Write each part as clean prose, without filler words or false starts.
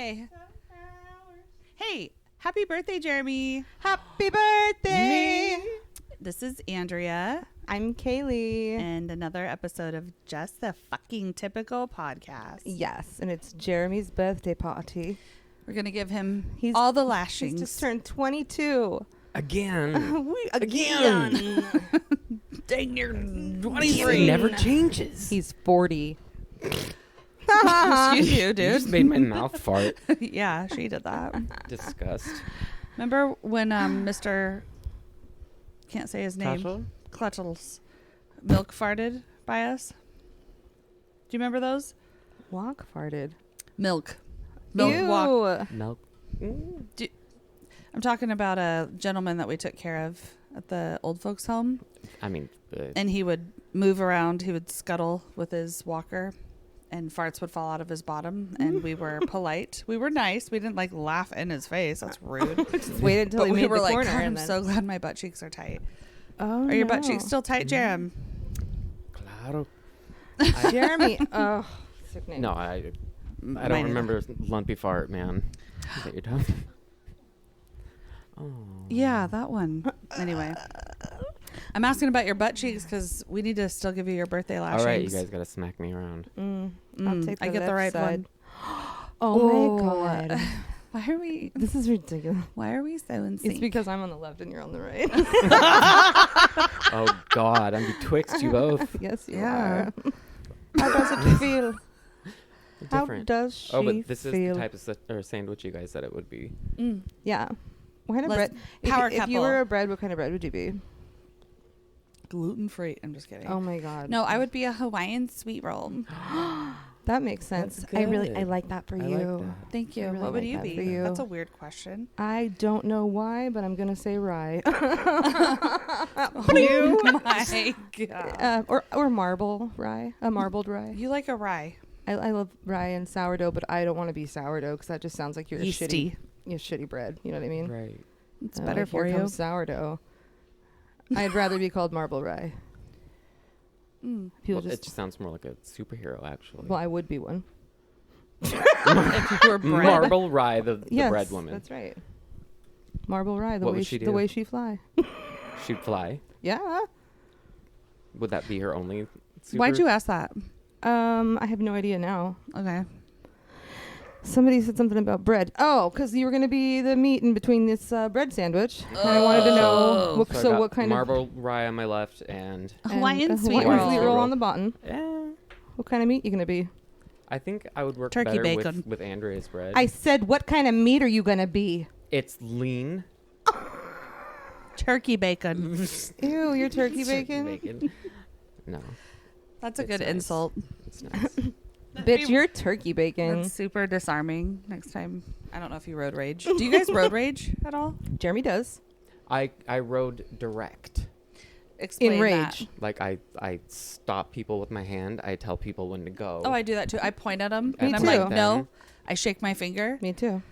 Hey. Hey, happy birthday, Jeremy. Happy birthday. Me. This is Andrea. I'm Kaylee. And another episode of Just the Fucking Typical Podcast. Yes, and it's Jeremy's birthday party. We're going to give him all the lashings. He's just turned 22. Again. Again. Dang, you're 23. It never changes. He's 40. Excuse you, You dude. just made my mouth fart. Yeah, she did that. Disgust. Remember when Mr. Can't say his name. Clutchels milk farted by us? Do you remember those? Walk farted. Milk Ew. walk. Milk. I'm talking about a gentleman that we took care of at the old folks home. I mean, And he would move around. He would scuttle with his walker, and farts would fall out of his bottom. And we were polite. We were nice. We didn't like laugh in his face. That's rude. Just waited until But he we made were the like, corner. God, I'm and then... so glad my butt cheeks are tight. Oh, Are your butt cheeks still tight, Jerem? Claro. Jeremy. Oh, sick name. No, I Mine don't either. remember lumpy fart, man. Is that your tongue? Oh. Yeah, that one. Anyway, I'm asking about your butt cheeks because we need to still give you your birthday lashings. All right, you guys got to smack me around. I'll take I get the right side. one. Oh my God. Why are we? This is ridiculous. Why are we so in sync? It's because I'm on the left and you're on the right. Oh, God. I'm betwixt you both. Yes, you Yeah. are. How does it feel? How Different. does she Oh, but this is feel? the type of sandwich you guys said it would be. Yeah. What kind of Let's- bread? power If you couple. were a bread, what kind of bread would you be? gluten free. I'm just kidding. Oh my God. No, I would be a Hawaiian sweet roll. That makes sense. That's I good. like that for I you. like that. Thank you. I really What would like you that be? for you. That's a weird question. I don't know why, but I'm gonna say rye. Oh my God. or marble rye. A marbled rye. You like a rye. I love rye and sourdough, but I don't want to be sourdough because that just sounds like you're Yeasty. a shitty bread. You know what I mean? Right. It's better for here you. comes sourdough. I'd rather be called marble rye. People Well, it just sounds more like a superhero, actually. Well, I would be one. If you were bread. Marble Rye, the Yes, bread woman. that's right. Marble rye, What would she the do? way she fly. She'd fly. Yeah. Would that be her only super? Why'd you ask that? I have no idea now. Okay. Somebody said something about bread. Oh, because you were going to be the meat in between this bread sandwich. And I wanted to know what, So I so got what kind marble rye on my left and Hawaiian and sweet Hawaiian roll. sweet roll on the bottom. eh, What kind of meat you going to be? I think I would work Turkey better bacon. with Andrea's bread. I said, what kind of meat are you going to be? It's lean. Turkey bacon. Ew, your turkey bacon? bacon. No, That's a It's good nice. insult. it's nice. Bitch, you're turkey bacon. That's super disarming. Next time, I don't know if you road rage. Do you guys road rage at all? Jeremy does. I rode direct. Explain In that. rage. Like I stop people with my hand. I tell people when to go. Oh, I do that too. I point at them Me and I'm too. like, no. Them. I shake my finger. Me too.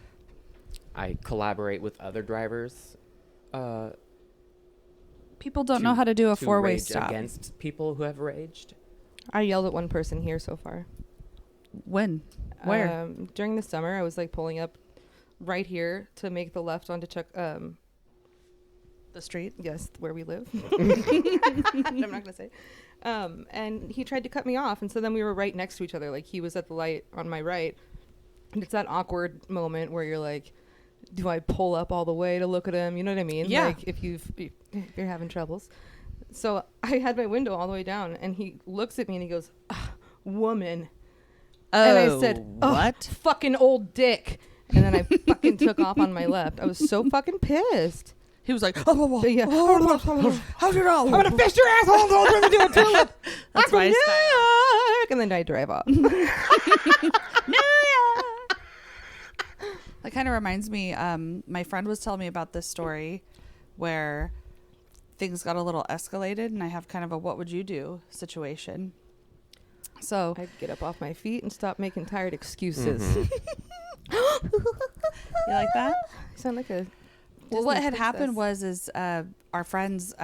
I collaborate with other drivers. People don't know how to do a to four-way rage stop. against people who have raged. I yelled at one person here so far. When? Where? During the summer, I was like pulling up right here to make the left onto Chuck. The street? Yes, where we live. I'm not gonna say. And he tried to cut me off, and so then we were right next to each other. Like he was at the light on my right, and it's that awkward moment where you're like, "Do I pull up all the way to look at him?" You know what I mean? Yeah. Like if you're having troubles. So I had my window all the way down, and he looks at me and he goes, "Woman," and I said, what? "Fucking old dick." And then I fucking took off on my left. I was so fucking pissed. He was like, Yeah. how'd you know? I'm gonna fist your asshole. Don't let me do it to it. That's my style. And then I drive off. That kind of reminds me, my friend was telling me about this story where things got a little escalated and I have kind of a what would you do situation. So I'd get up off my feet and stop making tired excuses. Mhm. you like that? I sound like a Well, Disney what had princess. happened was our friend's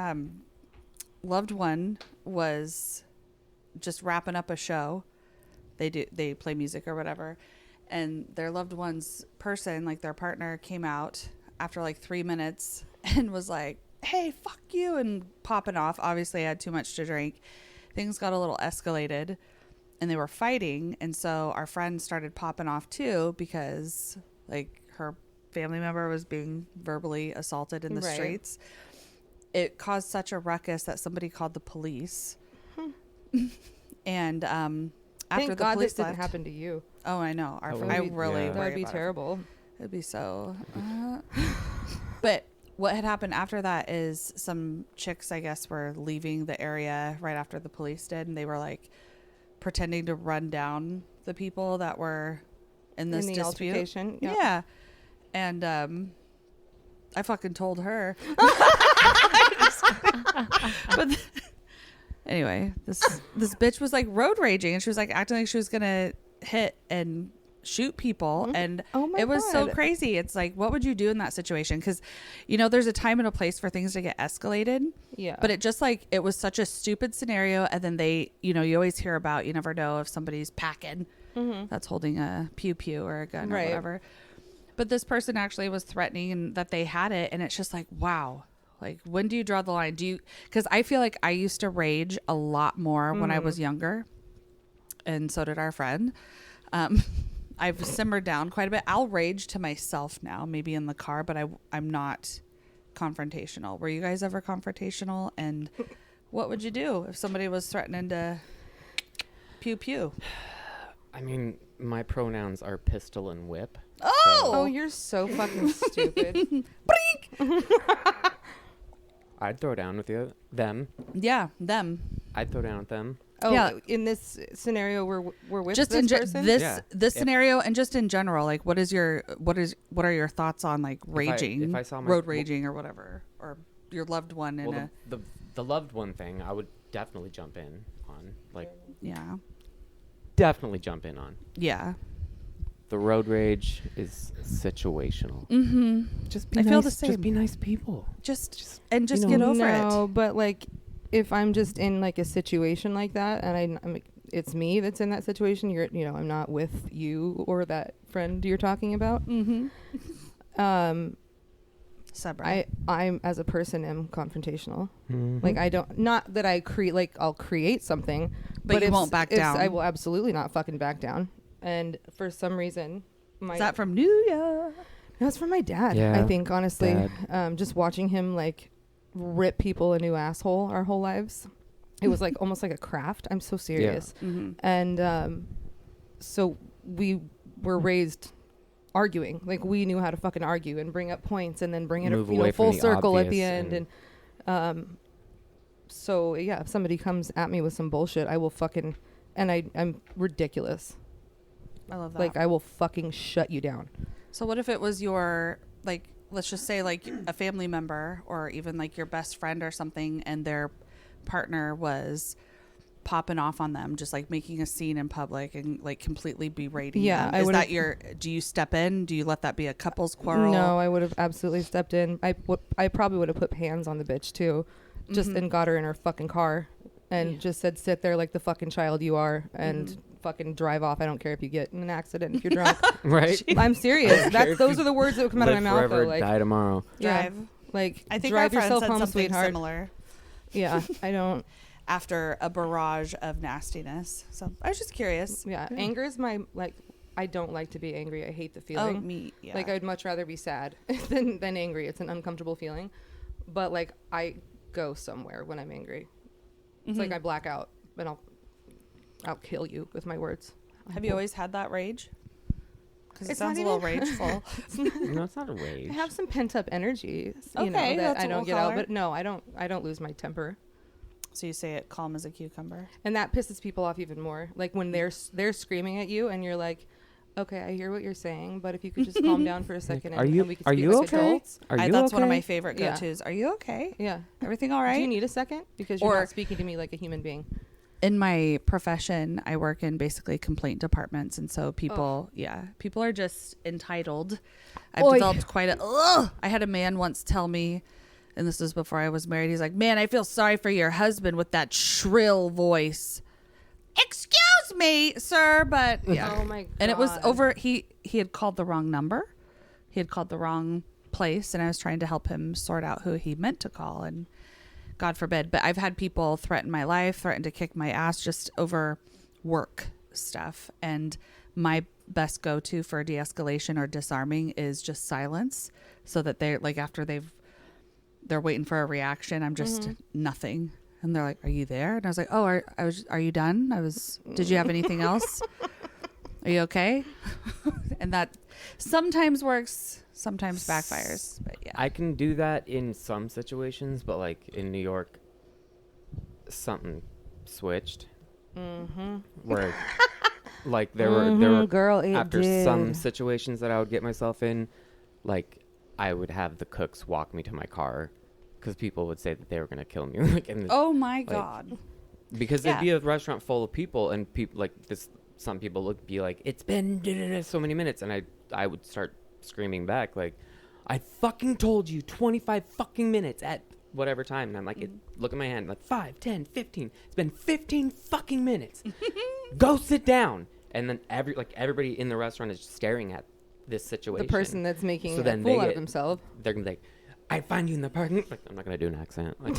loved one was just wrapping up a show. They play music or whatever. and their loved one's person, like their partner, came out after like 3 minutes and was like, hey, fuck you, and popping off. Obviously I had too much to drink. Things got a little escalated and they were fighting, and so our friend started popping off too because like her family member was being verbally assaulted in the streets. It caused such a ruckus that somebody called the police. And after Thank the God police this didn't left, happen to you. Oh, I know. That would I be- really yeah. That worry would be about it. terrible. It'd be so. But what had happened after that is some chicks, I guess, were leaving the area right after the police did, and they were like pretending to run down the people that were in this In the dispute. altercation. Yep. Yeah, and I fucking told her. But anyway, this bitch was like road raging, and she was like acting like she was gonna hit and shoot people, and Oh my it was so God. crazy. It's like, what would you do in that situation? Because there's a time and a place for things to get escalated. Yeah. But it just like, it was such a stupid scenario, and then they, you always hear about, you never know if somebody's packing that's holding a pew pew or a gun or Right. whatever. But this person actually was threatening and that they had it, and it's just like, wow. Like, when do you draw the line? Because I feel like I used to rage a lot more when I was younger, and so did our friend. I've simmered down quite a bit. I'll rage to myself now, maybe in the car, but I'm not confrontational. Were you guys ever confrontational? And what would you do if somebody was threatening to pew pew? I mean, my pronouns are pistol and whip. Oh, you're so fucking stupid. I'd throw down with them. Yeah, them. I'd throw down with them. Oh, Yeah. in this scenario, we're with Just this in person? this Yeah. this If- scenario, and just in general, like, what are your thoughts on like I- raging, if I saw my- road raging, or whatever, or your loved one in Well, a the loved one thing, I would definitely jump in on. Like, yeah. definitely jump in on. Yeah. The road rage is situational. Mm-hmm. Just be I nice. feel the same. Just be nice people. Just you know, get over No, it. but like, if I'm just in like a situation like that, and it's me that's in that situation, I'm not with you or that friend you're talking about. Mm-hmm. I'm as a person am confrontational. Mhm. Like, I don't, not that I create, like, I'll create something, But you if- won't back if down. I will absolutely not fucking back down. And for some reason, Is that from New York? that's from my dad. Yeah, I think, honestly, Dad. just watching him like rip people a new asshole our whole lives, it was like almost like a craft. I'm so serious. Mm-hmm. And so we were raised arguing. Like, we knew how to fucking argue and bring up points and then bring it Move away from full the circle at the obvious end. And so yeah, if somebody comes at me with some bullshit, I will fucking, and I'm ridiculous. I love that. Like, I will fucking shut you down. So what if it was your, like, let's just say like a family member or even like your best friend or something, and their partner was popping off on them, just like making a scene in public and like completely berating Yeah, them. I Is would've- that do you step in? Do you let that be a couple's quarrel? No, I would have absolutely stepped in. I probably would have put hands on the bitch too, just Mhm. and got her in her fucking car and Yeah. just said, sit there like the fucking child you are and fucking drive off. I don't care if you get in an accident, if you're drunk. Right? I'm serious. Those are the words that would come out of Live my mouth forever, though. Like, die tomorrow. yeah, Drive. like, I think drive our friend yourself said home, something sweetheart. similar Yeah, I don't. after a barrage of nastiness. So I was just curious. Yeah, anger is my, like, I don't like to be angry. I hate the Oh, feeling. me. Yeah. Like, I'd much rather be sad than angry. It's an uncomfortable feeling. But like, I go somewhere when I'm angry. It's like I black out and I'll kill you with my words. Have you always had that rage? Because it It's not sounds a little even- rageful. No, it's not a rage. I have some pent up energy, Okay, that that's I what don't we'll get call out. her. But no, I don't lose my temper, So you say it calm as a cucumber. and that pisses people off even more. Like, when they're screaming at you, and you're like, okay, I hear what you're saying, but if you could just calm down for a second, Are and you we could are speak you like okay? adults. Are you That's one of okay? my favorite Yeah. go-tos. Are you okay? Yeah. Everything all Do you right? need a second? Because you're Or- not speaking to me like a human being. In my profession, I work in basically complaint departments, and so people are just entitled. I've Oy. developed quite a. Ugh! I had a man once tell me, and this was before I was married. He's like, "Man, I feel sorry for your husband with that shrill voice." Excuse me, sir, but yeah. Oh my god. And it was over. He had called the wrong number. He had called the wrong place, and I was trying to help him sort out who he meant to call. And God forbid, but I've had people threaten my life, threaten to kick my ass just over work stuff. And my best go-to for de-escalation or disarming is just silence, so that they're like, after they're waiting for a reaction, I'm just nothing. And they're like, "Are you there?" And I was like, "Oh, are you done? Did you have anything else? Are you okay?" And that sometimes works, sometimes backfires. But yeah, I can do that in some situations, but like in New York, something switched. Where like there were girl, it after did. some situations that I would get myself in, like I would have the cooks walk me to my car because people would say that they were gonna kill me. Like, oh my God. Because it'd be a restaurant full of people, and people like this. Some people would be like, "It's been so many minutes," and I would start screaming back like, "I fucking told you 25 fucking minutes at whatever time." And I'm like, look at my hand, like 5, 10, 15. It's been 15 fucking minutes. Go sit down. And then everybody in the restaurant is just staring at this situation. The person that's making a then fool out of himself. They're gonna be like, "I find you in the parking." Like, I'm not gonna do an accent. Like,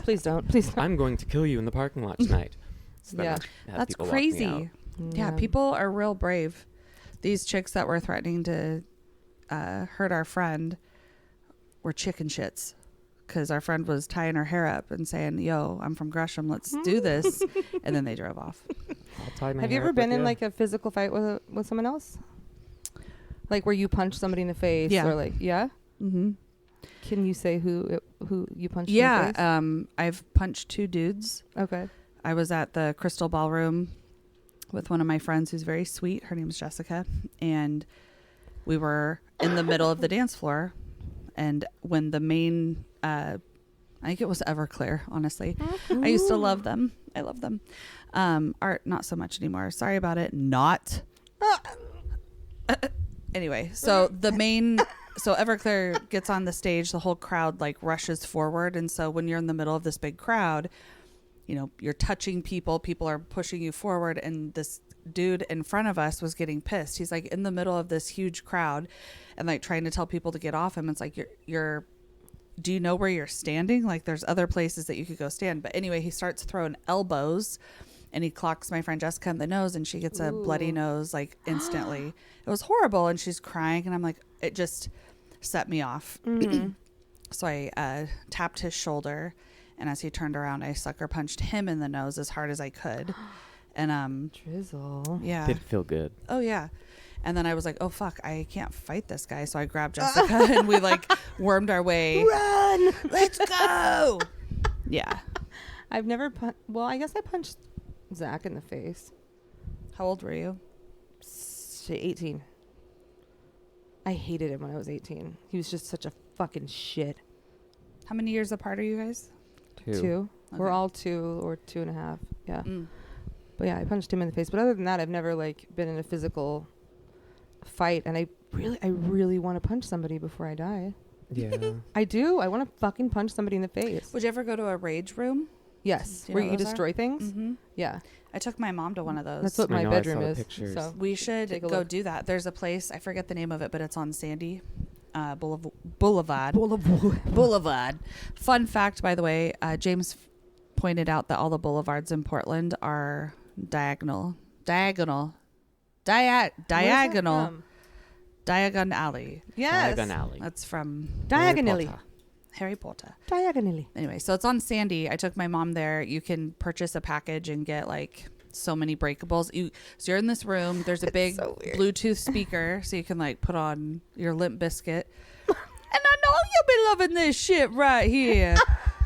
Please don't. I'm going to kill you in the parking lot tonight. So then Yeah. I have That's people walk me crazy. out. Yeah, people are real brave. These chicks that were threatening to hurt our friend were chicken shits, because our friend was tying her hair up and saying, "Yo, I'm from Gresham, let's do this." And then they drove off. I'll tie my Have you hair ever up been with in you. like a physical fight with someone else? Like where you punch somebody in the face? Yeah. Or like, yeah? Mm-hmm. Can you say who you punched in the face? Yeah, I've punched 2 dudes. Okay. I was at the Crystal Ballroom with one of my friends who's very sweet. Her name's Jessica. And we were in the middle of the dance floor. And when the main, I think it was Everclear, honestly. I used to love them. I love them. Art, not so much anymore. Sorry about it. Not. Anyway, so so Everclear gets on the stage. The whole crowd like rushes forward. And so when you're in the middle of this big crowd, you know, you're touching people are pushing you forward, and this dude in front of us was getting pissed. He's like in the middle of this huge crowd and like trying to tell people to get off him. It's like, you're do you know where you're standing? Like, there's other places that you could go stand. But anyway, he starts throwing elbows, and he clocks my friend Jessica in the nose, and she gets a bloody nose like instantly. It was horrible, and she's crying, and I'm like, it just set me off. So I tapped his shoulder, and as he turned around, I sucker punched him in the nose as hard as I could. And Drizzle. yeah. Did it feel good? Oh yeah. And then I was like, oh fuck, I can't fight this guy. So I grabbed Jessica and we like wormed our way. Run! Let's go. Yeah. I've never well, I guess I punched Zack in the face. How old were you? 18. I hated him when I was 18. He was just such a fucking shit. How many years apart are you guys? 2. 2. We're Okay. all 2 or 2.5. Yeah. Mm. But yeah, I punched him in the face. But other than that, I've never like been in a physical fight, and I really want to punch somebody before I die. Yeah. I do. I want to fucking punch somebody in the face. Would you ever go to a rage room? Yes. Do you know Where what you those are? destroy things? Mm-hmm. Yeah. I took my mom to one of those. That's what I my know, I saw bedroom the is. pictures. So We should Take a go look. do that. There's a place, I forget the name of it, but it's on Sandy Boulevard. Fun fact, by the way, James pointed out that all the boulevards in Portland are diagonal alley. Yes. Diagon Alley. That's from Diagonally. Harry Potter. Diagonally. Anyway, so it's on Sandy. I took my mom there. You can purchase a package and get like so many breakables. So you're in this room. There's a big so weird. Bluetooth speaker, so you can like put on your Limp Biscuit. And I know you'll be loving this shit right here.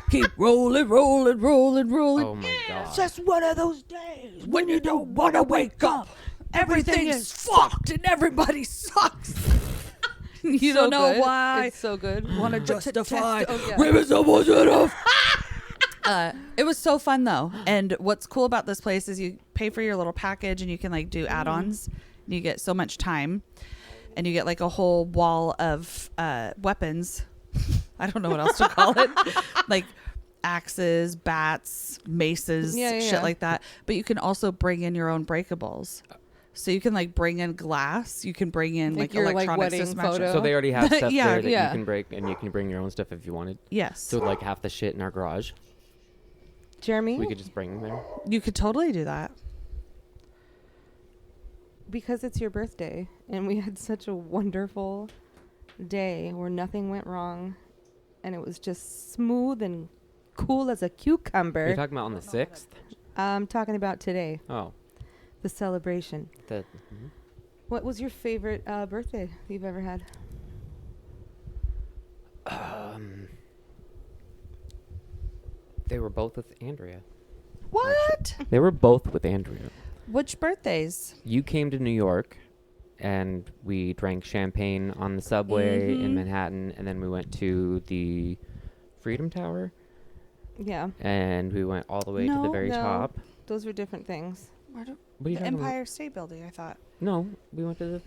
Keep rolling. Oh my god. Just one of those days When you don't want to wake up, everything's fucked and everybody sucks. You don't know why. It's so good. Want to justify. Oh, yeah. It was so fun though, and what's cool about this place is you pay for your little package and you can like do add-ons. And you get so much time, and you get like a whole wall of weapons. I don't know what else to call it, like axes, bats, maces, Yeah. shit like that. But you can also bring in your own breakables. So you can like bring in glass. You can bring in Like like your, like, electronic wedding system. photo. So they already have stuff Yeah, there that yeah. you can break, and you can bring your own stuff if you wanted. Yes. So like half the shit in our garage, Jeremy, we could just bring them there. You could totally do that. because it's your birthday and we had such a wonderful day where nothing went wrong and it was just smooth and cool as a cucumber. You're talking about on the 6th? I'm talking about today, Oh, the celebration. the What was your favorite birthday you've ever had? they were both with Andrea. What? They were both with Andrea. Which birthdays? You came to New York, and we drank champagne on the subway in Mhm. Manhattan, and then we went to the Freedom Tower, Yeah, and we went all the way to the No, very no. top. those were different things. What are you The talking about? Empire State Building, I thought. No, we went to the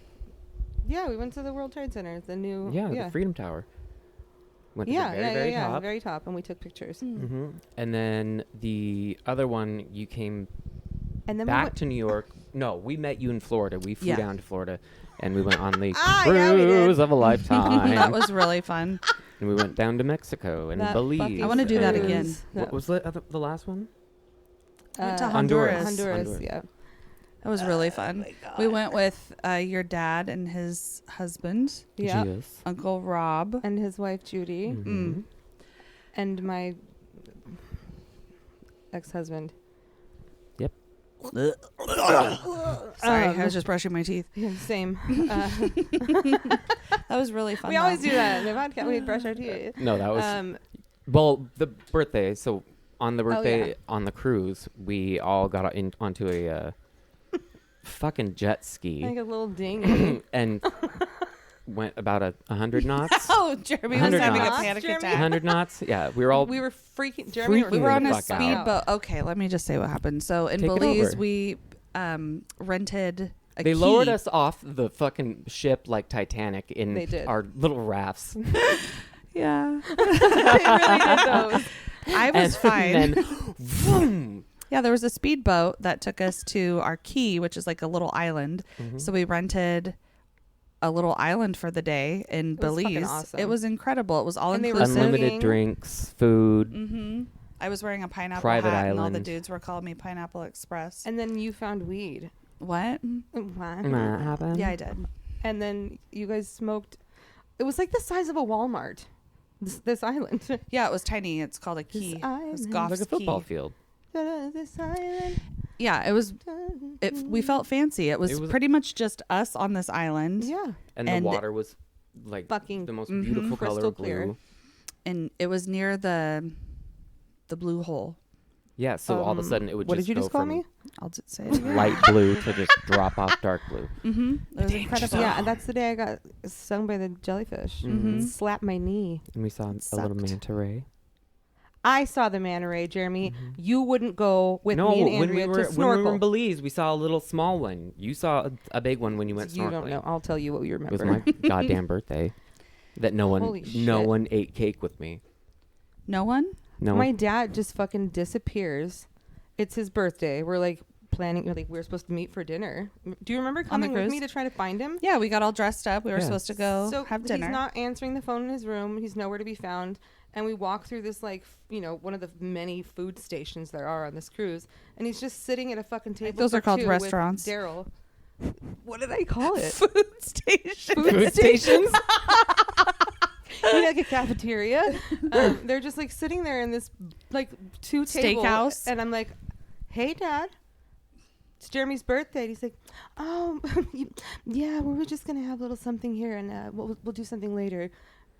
Yeah, we went to the World Trade Center, the new the Freedom Tower. Went to yeah, the very, very the top. very top, and we took pictures. hmm And then the other one, you came And then we back went, to New York. No, we met you in Florida. We flew Yeah. down to Florida, and we went on the yeah, we did. cruise of a lifetime. That was really fun. And we went down to Mexico and that Belize. fucking I wanna do that cruise. again. What was the last one? Went to Honduras. Honduras, yeah. That was really fun. We went with your dad and his husband, Yeah. Yes. Uncle Rob. And his wife Judy Mhm. and my ex-husband. Sorry, I was just brushing my teeth. Yeah, same. That was really fun. We always though. do that in the podcast. We brush our teeth. No, that was Um, well the birthday. So on the Oh, birthday yeah. on the cruise, we all got onto a fucking jet like ski a little ding. and went about 100 knots. Oh, Jeremy was 100 having a knots. panic Jeremy? attack. 100 knots. Yeah, we were all. We were freaking. Jeremy, freaking We were on the a fuck out. speedboat. Okay, let me just say what happened. So in Take it Belize, over. we rented a They key. lowered us off the fucking ship like Titanic in They did. our little rafts. Yeah, they really did those. I was fine. And then, vroom. Yeah, there was a speedboat that took us to our key, which is like a little island. Mhm. So we rented a little island for the day in It was fucking Belize. awesome. It was incredible. It was all And they were inclusive. Unlimited singing. drinks, food. Mm-hmm. I was wearing a pineapple Private hat, and all the island. dudes were calling me Pineapple Express. And then you found weed. What? What? What happened? Yeah, I did. And then you guys smoked. It was like the size of a Walmart. This island. Yeah, it was tiny. It's called a key. It was island. Goff's Like a football Key. field. This island. Yeah, it was. We felt fancy. It was, It was- pretty much just us on this island, Yeah. And And- the water was like Fucking the most Mhm. beautiful color crystal of blue. clear. and it was near the blue hole. Yeah, so all of a sudden it would What just did you go just call from me? I'll just say it again. light blue to just drop off dark blue. Mm-hmm. It was incredible. Yeah, and that's the day I got stung by the jellyfish. Mhm. Slapped my knee. And we saw a little Sucked. manta ray. I saw the manta ray, Jeremy. You wouldn't go with No, me and when Andrea we were to when we snorkel. were in Belize, we saw a little small one. You saw a big one when you went you snorkeling. don't know. I'll tell you what you It remember. was my goddamn birthday. That no Holy no shit. one ate cake with me. No one. No My one. dad just fucking disappears. It's his birthday. We're like planning. Like we're supposed to meet for dinner. Do you remember On the coming with cruise? me to try to find him? Yeah, we got all dressed up. We were Yeah. supposed to go So have dinner. he's not answering the phone in his room. He's nowhere to be found. And we walk through this like one of the many food stations there are on this cruise, and he's just sitting at a fucking table. those for are called two with restaurants. Daryl. What did I call it? food station. Food stations? Like a cafeteria. They're just like sitting there in this like two table Steakhouse. and I'm like, "Hey, Dad, it's Jeremy's birthday." And he's like, "Oh, yeah, we were just gonna have a little something here, and we'll do something later."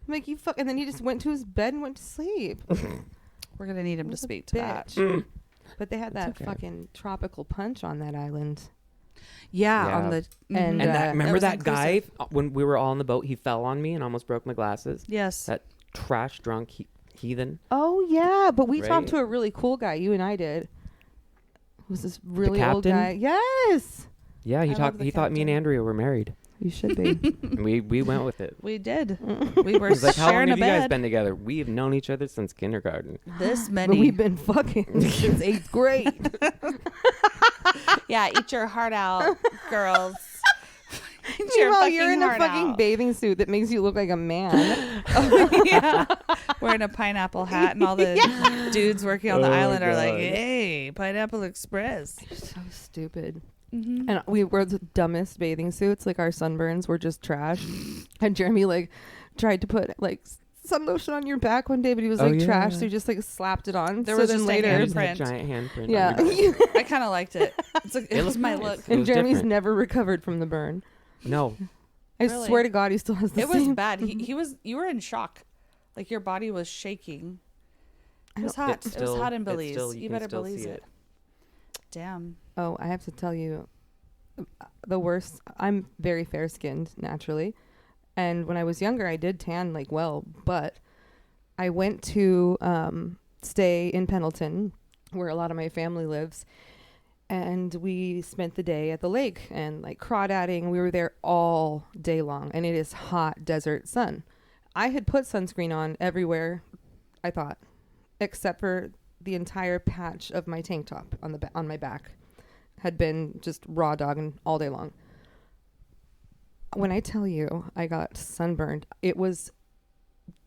I'm like, "You fuck!" And then he just went to his bed and went to sleep. We're gonna need him to What a speak to that. bitch. But they had that okay. fucking tropical punch on that island. Yeah, Yeah. on the And, And that, remember was that guy inclusive. when we were all on the boat? He fell on me and almost broke my glasses. yes. That trash drunk heathen. Oh yeah, but we Right? talked to a really cool guy. You and I did. It was this really old captain? guy. Yes. Yeah, he I love talked. the He thought me and captain. Andrea were married. You should be. We went with it. We did. We were He's like, how long sharing a have you guys bed. been together? We have known each other since kindergarten. This But many. we've been fucking since 8th grade. Yeah, eat your heart out, girls. Eat your Meanwhile, fucking you're in a heart fucking out. bathing suit that makes you look like a man. Yeah. Wearing a pineapple hat, and all the dudes working on the Oh, island are like, God. hey, Pineapple Express. So stupid. Mm-hmm. And we wore the dumbest bathing suits. Like our sunburns were just trash. And Jeremy like tried to put like sun lotion on your back one day, but he was Oh, like trash, yeah. so he just like slapped it on. There so was then just a later, And hand just had print. giant handprint. on yeah. your back. I kind of liked it. It's like, it was my nice. look. It And was Jeremy's different. never recovered from the burn. No. I Really? swear to God, he still has the It was same. bad. He was. You were in shock, like your body was shaking. It was I hot. It's It still- was hot in it's Belize. still- You can better still Belize see it. Damn. Oh, I have to tell you, the worst. I'm very fair skinned naturally, and when I was younger, I did tan like well. But I went to stay in Pendleton, where a lot of my family lives, and we spent the day at the lake and like crawdadding. We were there all day long, and it is hot desert sun. I had put sunscreen on everywhere, I thought, except for the entire patch of my tank top on the on my back had been just raw dogging all day long. When I tell you I got sunburned, it was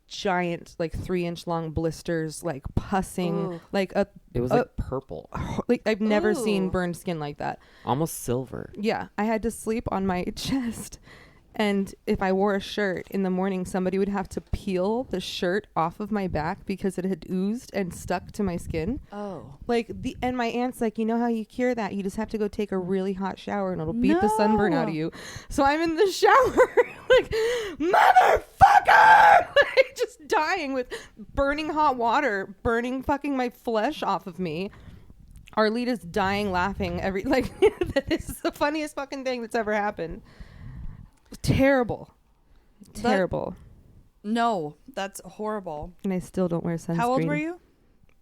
giant, like 3-inch long blisters, like pussing, Ooh. like a It was like purple. like I've never seen Ooh. burned skin like that. Almost silver. Yeah, I had to sleep on my chest. And if I wore a shirt in the morning, somebody would have to peel the shirt off of my back because it had oozed and stuck to my skin. Oh. And my aunt's like, you know how you cure that? You just have to go take a really hot shower and it'll beat the sunburn out of No. you. So I'm in the shower, like, motherfucker! Like, just dying with burning hot water, burning fucking my flesh off of me. Arlita's dying laughing that is the funniest fucking thing that's ever happened. Terrible. Terrible. No, that's horrible. And I still don't wear sunscreen. How old were you?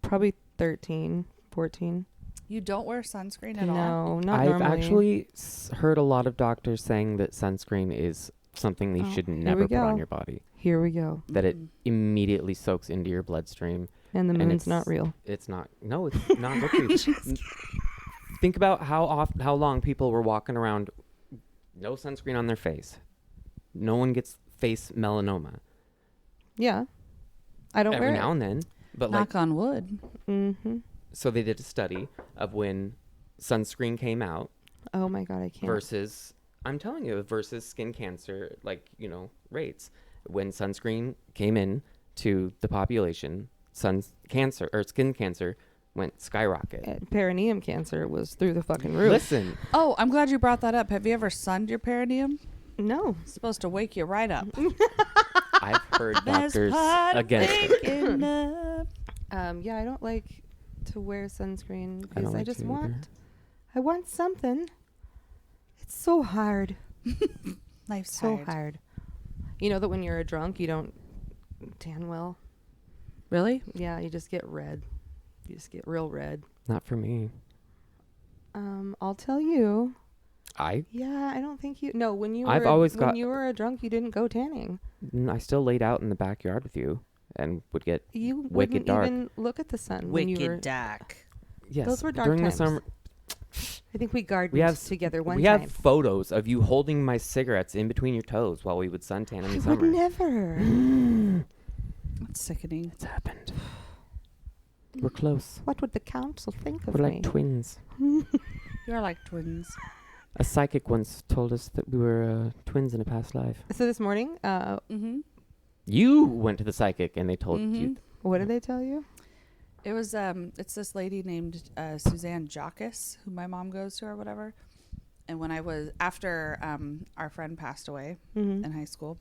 Probably 13, 14. You don't wear sunscreen at all? No, not I've normally. actually heard a lot of doctors saying that sunscreen is something they Oh, should here never we put on go. your body. Here we go. That it Mm. immediately soaks into your bloodstream. And the And moon's it's not real. It's not. No, it's not looking. Think about how long people were walking around, no sunscreen on their face. No one gets face melanoma. Yeah. I don't Every wear now and then, but like, Knock on wood. Mm-hmm. so they did a study of when sunscreen came out Oh my God, I can't. versus, I'm telling you, versus skin cancer, like, rates. When sunscreen came in to the population, skin cancer went skyrocket. Perineum cancer was through the fucking roof. Listen, Oh, I'm glad you brought that up. Have you ever sunned your perineum? No. It's supposed to wake you right up. I've heard Best doctors part of against it. waking up. Yeah, I don't like to wear sunscreen I because don't I like just to want something. It's so hard. Life's So hard. hard. You know that when you're a drunk, you don't tan well. Really? Yeah, you just get red. You just get real red. Not for me. I'll tell you. I Yeah, I don't think you. No, when you were I've always when got- you were a drunk, you didn't go tanning. still laid out in the backyard with you and would get You Wicked wouldn't dark. even look at the sun when you were. dark. yes Those were dark during times. the summer. I think we gardened We have together one we time. have photos of you holding my cigarettes in between your toes while we would suntan in I the would summer. never. That's sickening. It's happened. We're close. What would the council think of We're me? like twins. You're like twins. A psychic once told us that we were twins in a past life. So this morning, Mm-hmm. You went to the psychic and they told you. Mhm. what did they tell you? It was it's this lady named Suzanne Jockus who my mom goes to or whatever. And when I was after our friend passed away Mm-hmm. in high school,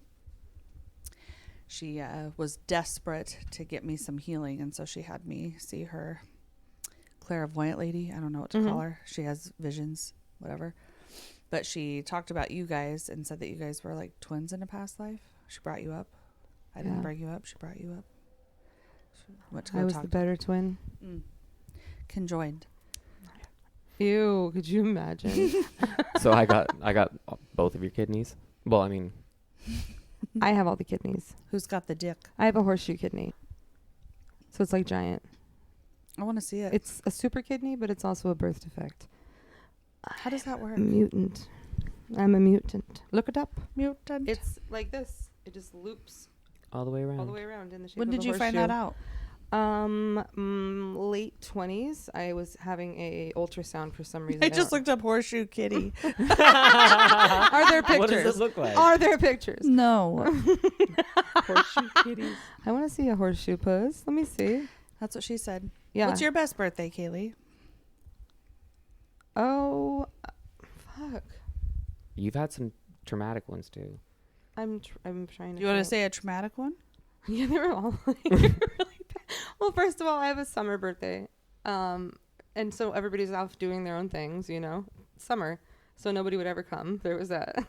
she was desperate to get me some healing, and so she had me see her clairvoyant lady. I don't know what to Mhm. call her. She has visions, whatever. But she talked about you guys and said that you guys were like twins in a past life. She brought you up. I didn't Yeah. bring you up. She brought you up. She went to I go was talk the to- better twin. Conjoined. Ew, could you imagine? So I got both of your kidneys. Well, I mean, I have all the kidneys. Who's got the dick? I have a horseshoe kidney. So it's like giant. I want to see it. It's a super kidney, but it's also a birth defect. How does that work? Mutant. I'm a mutant. Look it up. Mutant. It's like this. It just loops all the way around. all the way around in the shape When of a did you find that horseshoe. out? Late 20s. I was having a ultrasound for some reason. I just looked up horseshoe kitty. Are there pictures? What does it look like? Are there pictures? No. Horseshoe kitties. I want to see a horseshoe puss. Let me see. That's what she said. Yeah. What's your best birthday, Kaylee? Oh, fuck. You've had some traumatic ones too. I'm trying to. You want to think. say a traumatic one? Yeah, they were all like really bad. Well, first of all, I have a summer birthday. And so everybody's off doing their own things, you know, summer. So nobody would ever come. There was that.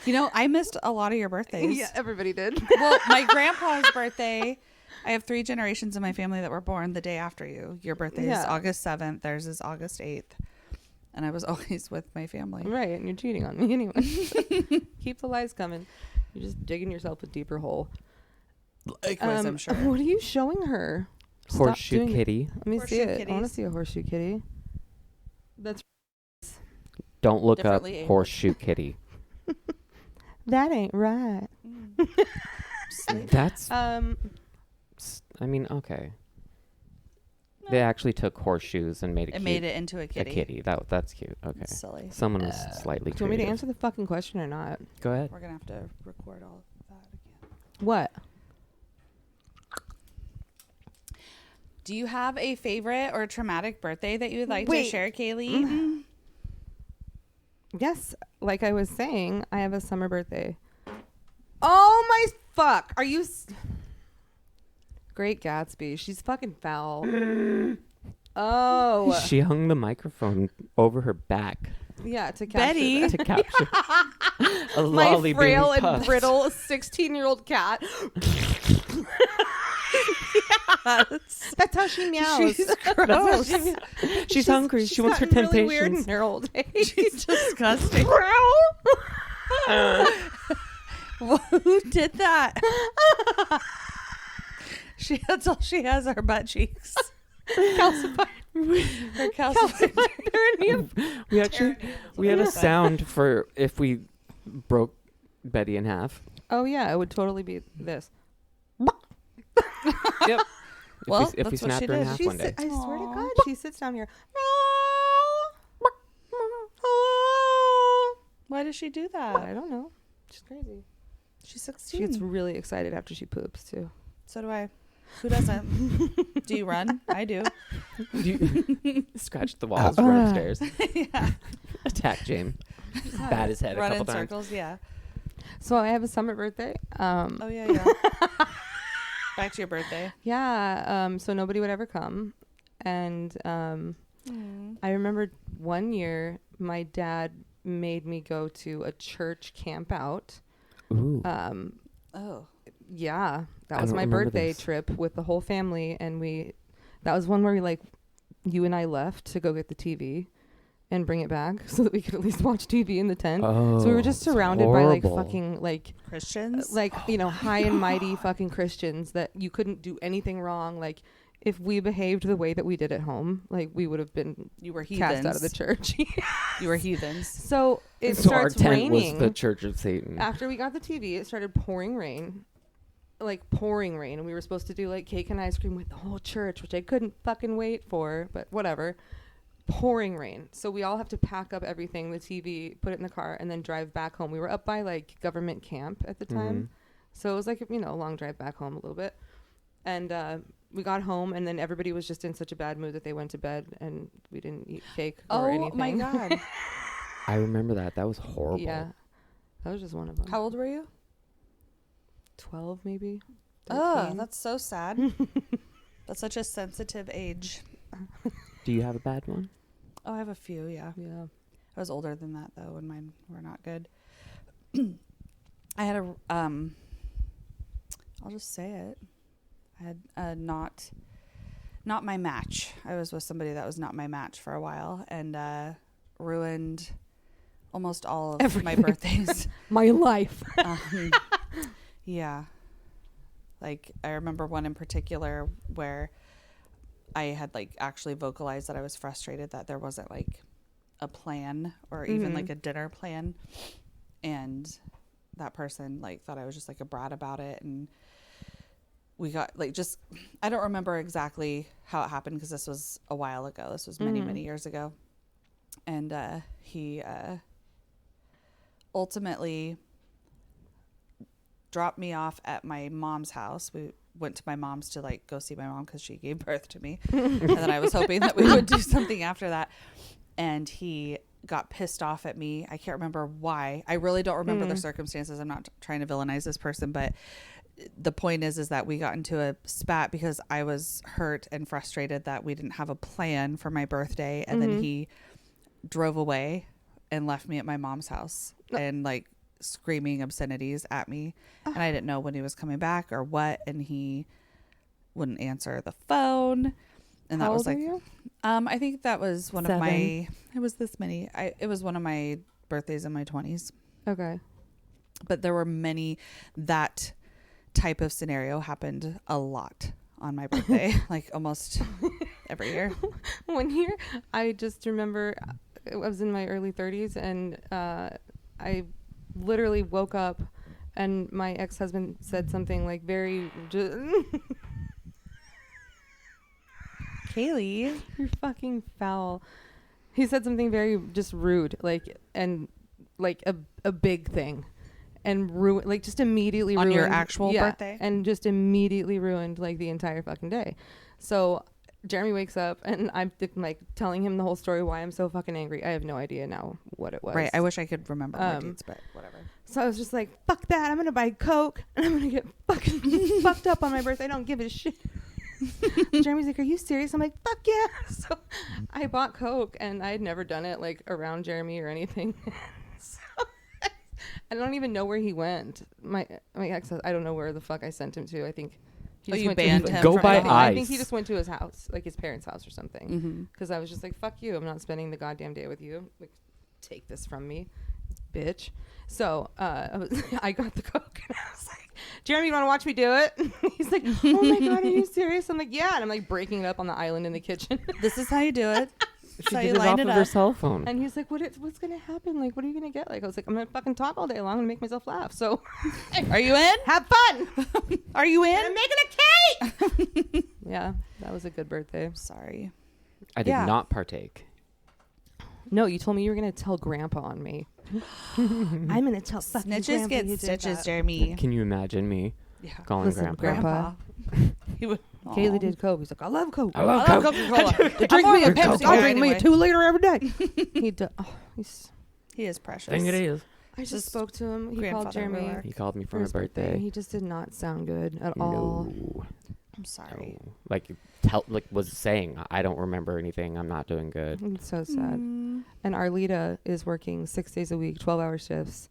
You know, I missed a lot of your birthdays. Yeah, everybody did. Well, my grandpa's birthday, I have 3 generations in my family that were born the day after you. Your birthday is Yeah. August 7th. Theirs is August 8th. And I was always with my family. Right, and you're cheating on me anyway. Keep the lies coming. You're just digging yourself a deeper hole. Likewise, I'm sure. What are you showing her? Stop Horseshoe doing it. kitty. Let me see Horseshoe it. I want to kitties. see a horseshoe kitty. That's Don't look up Differently abled. horseshoe kitty. that ain't right. That's. I Um, mean, okay. They actually took horseshoes and made it. It made it into a kitty. A kitty. That's cute. Okay. It's silly. Someone was slightly. do you want me to creative. answer the fucking question or not? Go ahead. We're going to have to record all of that again. What? Do you have a favorite or traumatic birthday that you would like to Wait. share, Kaylee? Yes, like I was saying, I have a summer birthday. Oh my fuck! Are you? Great Gatsby. She's fucking foul. Oh. She hung the microphone over her back Yeah, to capture Betty. that. to capture a My lolly frail being and puffed. brittle 16-year-old cat. That's how she meows. She's gross. She's hungry. She wants her gotten really weird temptations. in her old age. She's disgusting. Who did that? That's all she has are butt cheeks. Calcified. Her calcified. perineum. We had a sound for if we broke Betty in half. Oh yeah, it would totally be this. Yep. Well, if we that's what snapped she her in did. half one day. I swear to Aw. God, she sits down here. Why does she do that? I don't know. She's crazy. She's She 16. gets really excited after she poops too. So do I. Who doesn't? Do you run? I do. Scratch the walls, run upstairs, Yeah. attack James, bat his head Run a in couple times. circles, yeah. So I have a summer birthday. Oh, yeah. Back to your birthday. Yeah. So nobody would ever come, and I remember one year my dad made me go to a church camp out. Ooh. Oh. Yeah, that I was don't my remember birthday this. trip with the whole family, and that was one where you and I left to go get the TV and bring it back so that we could at least watch TV in the tent. Oh, So we were just it's surrounded by horrible. fucking Christians? high and mighty fucking Christians that you couldn't do anything wrong. Like if we behaved the way that we did at home, like we would have been You were heathens. cast out of the church. You were heathens. So it So our starts tent raining. was the Church of Satan. After we got the TV, it started pouring rain. And we were supposed to do like cake and ice cream with the whole church, which I couldn't fucking wait for, but whatever. Pouring rain. So we all have to pack up everything, the TV, put it in the car, and then drive back home. We were up by like government camp at the time. So it was like, a long drive back home a little bit. And we got home, and then everybody was just in such a bad mood that they went to bed, and we didn't eat cake or anything. Oh, my God. I remember that. That was horrible. Yeah. That was just one of them. How old were you? 12 maybe? Oh, 13. that's so sad. That's such a sensitive age. Do you have a bad one? Oh, I have a few, yeah. Yeah. I was older than that, though, and mine were not good. I had I'll just say it. I had not my match. I was with somebody that was not my match for a while, and ruined almost all of my birthdays. My life. Yeah. Like, I remember one in particular where I had like actually vocalized that I was frustrated that there wasn't like a plan or even like a dinner plan. And that person like thought I was just like a brat about it. And we got like just, I don't remember exactly how it happened because this was a while ago. This was many, many years ago. And he ultimately dropped me off at my mom's house. We went to my mom's to like go see my mom because she gave birth to me. And then I was hoping that we would do something after that. And he got pissed off at me. I can't remember why. I really don't remember the circumstances. I'm not trying to villainize this person, but the point is that we got into a spat because I was hurt and frustrated that we didn't have a plan for my birthday. And then he drove away and left me at my mom's house and like screaming obscenities at me. And I didn't know when he was coming back or what. And he wouldn't answer the phone. And that How was old like, are you? I think that was one 7. of my, it was this many. It was one of my birthdays in my 20s. Okay. But there were many, that type of scenario happened a lot on my birthday, like almost every year. One year, I just remember I was in my early 30s and I literally woke up and my ex-husband said something like very Kaylee, you're fucking foul. He said something very just rude, like, and like a big thing, and like just immediately on ruined your actual birthday, and just immediately ruined like the entire fucking day. So Jeremy wakes up and I'm like telling him the whole story why I'm so fucking angry. I have no idea now what it was. right? I wish I could remember more dates, but whatever. So I was just like, fuck that. I'm going to buy Coke and I'm going to get fucking fucked up on my birthday. I don't give a shit. Jeremy's like, are you serious? I'm like, fuck yeah. So I bought Coke and I had never done it like around Jeremy or anything. So I don't even know where he went. My ex, I don't know where the fuck I sent him to. I think he just you went banned to him. Go from buy anything. ice. I think he just went to his house, like his parents' house or something. Because I was just like, fuck you. I'm not spending the goddamn day with you. Like, take this from me, bitch. So I got the Coke and I was like, Jeremy, you want to watch me do it? He's like, oh my God, are you serious? I'm like, yeah. And I'm like breaking it up on the island in the kitchen. This is how you do it. She So did you it line off it of her up. cell phone. And he's like, what's going to happen? Like, what are you going to get? Like, I was like, I'm going to fucking talk all day long and make myself laugh. So Are you in? have fun. Are you in? I'm making a cake. Yeah, that was a good birthday. Sorry. I did Yeah. not partake. No, you told me you were going to tell Grandpa on me. I'm going to tell fucking Snitches Grandpa get you did stitches, that. Jeremy. Can you imagine me Yeah. calling Listen, Grandpa? Grandpa. He would. Kaylee did Coke. He's like, I love Coke. I love I love Coke. Coca-Cola. Drink me a Pepsi. I'll drink me a Anyway. 2-liter every day. He does. Oh, He is precious. Thing it is. I just Just spoke to him. He called grandfather Jeremy ruler. He called me for for my his birthday. birthday. He just did not sound good at all. No. I'm sorry. No. Like was saying, I don't remember anything. I'm not doing good. It's so sad. Mm. And Arlita is working 6 days a week, 12-hour shifts.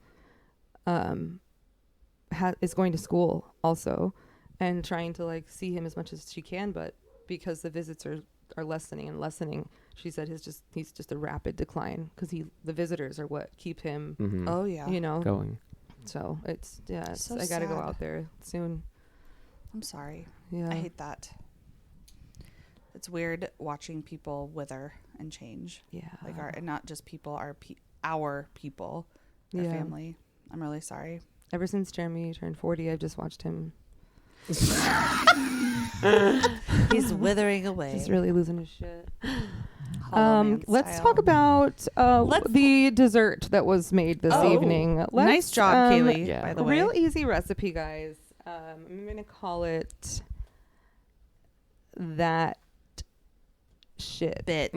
Is going to school also, and trying to like see him as much as she can, but because the visits are lessening, she said he's just a rapid decline because the visitors are what keep him, Mm-hmm. Oh yeah. you know. Going. So it's So I gotta go sad. out there soon. I'm sorry. Yeah. I hate that. It's weird watching people wither and change. Yeah. Like and not just people, our people, our Yeah. family. I'm really sorry. Ever since Jeremy turned 40, I've just watched him. He's withering away. He's really losing his shit. Hollow Man Let's style. talk about the dessert that was made this Oh, evening. Nice job, Kaylee. yeah. By the way, Real easy recipe, guys. I'm gonna call it that shit. bitch.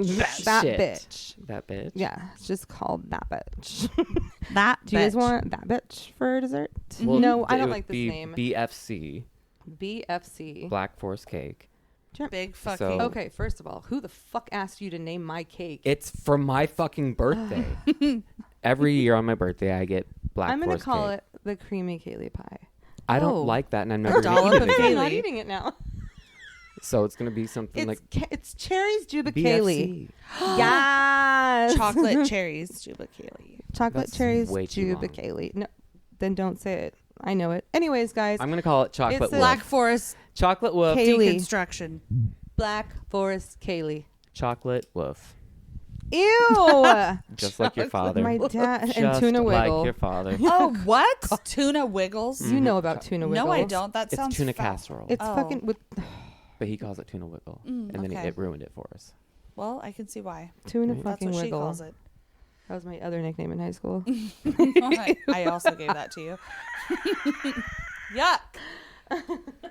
That shit. bitch. That bitch. Yeah, it's just called that bitch. That. Do you guys want that bitch for dessert? Well, No, I it don't would like this be name. BFC, BFC. Black Forest Cake. big fucking? So- Okay, first of all, who the fuck asked you to name my cake? It's for my fucking birthday. Every year on my birthday, I get Black I'm gonna Forest call cake. it the creamy Kaylee pie. I Oh. don't like that, and I'm never dollop gonna of eat it Kaylee. again. I'm not eating it now. So it's gonna be something like It's cherries Jubicali. BFC. Yes. Chocolate cherries, Jubicali. Chocolate That's cherries way too long. Jubicali. No, then don't say it. I know it. Anyways, guys, I'm gonna call it chocolate It's a wolf. Black Forest Chocolate wolf. Kaylee. deconstruction. Black Forest Kaylee. Chocolate wolf. Ew. Just like your father. My dad and Just tuna like wiggle. your father. Oh, what? Tuna wiggles? You know about tuna wiggle. No, I don't. That It's sounds tuna foul. casserole. It's Oh. fucking with But he calls it tuna wiggle. And then okay. it ruined it for us. Well, I can see why. tuna Right. That's fucking what she wiggle. calls it. That was my other nickname in high school. I also gave that to you. Yuck.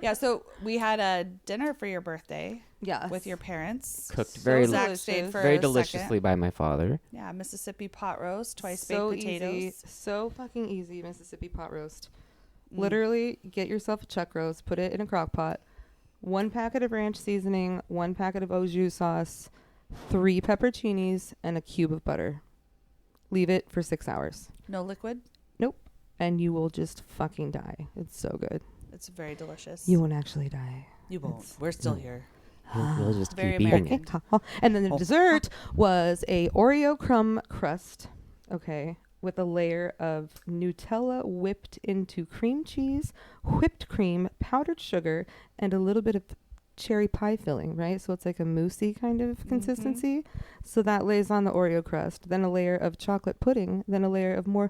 Yeah, so we had a dinner for your birthday Yes. with your parents. Cooked So very Zach delicious. stayed for very a deliciously second. by my father. Yeah, Mississippi pot roast, twice so baked potatoes. easy. So fucking easy, Mississippi pot roast. Mm. Literally, get yourself a chuck roast, put it in a crock pot, 1 packet of ranch seasoning, 1 packet of au jus sauce, 3 pepperoncinis, and a cube of butter. Leave it for 6 hours. No liquid. And you will just fucking die. It's so good. It's very delicious. You won't actually die. You won't. We're still here. We'll just Very keep eating American. it. And then the Oh. dessert was a Oreo crumb crust, okay, with a layer of Nutella whipped into cream cheese, whipped cream, powdered sugar, and a little bit of cherry pie filling, right? So it's like a moussey kind of consistency. So that lays on the Oreo crust, then a layer of chocolate pudding, then a layer of more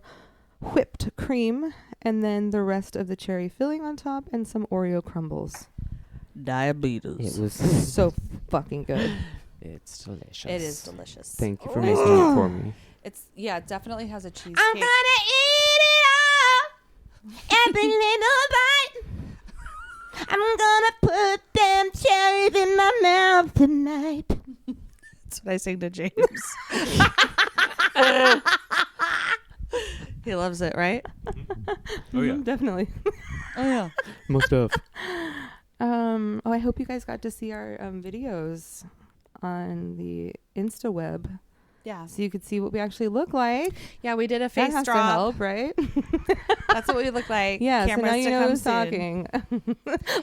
whipped cream, and then the rest of the cherry filling on top, and some Oreo crumbles. Diabetes. It was So fucking good. It's delicious. It is delicious. Thank you for making it for me. It definitely has a cheesecake. I'm gonna eat it all, every little bite. I'm gonna put them cherries in my mouth tonight. That's what I sing to James. He loves it, right? Oh yeah. Definitely. Oh yeah. Most of. I hope you guys got to see our videos on the Insta web, Yeah. so you could see what we actually look like. Yeah, we did a That face has to drop. help, right? That's what we look like. Yeah. So Cameras now you to know come who's soon. talking.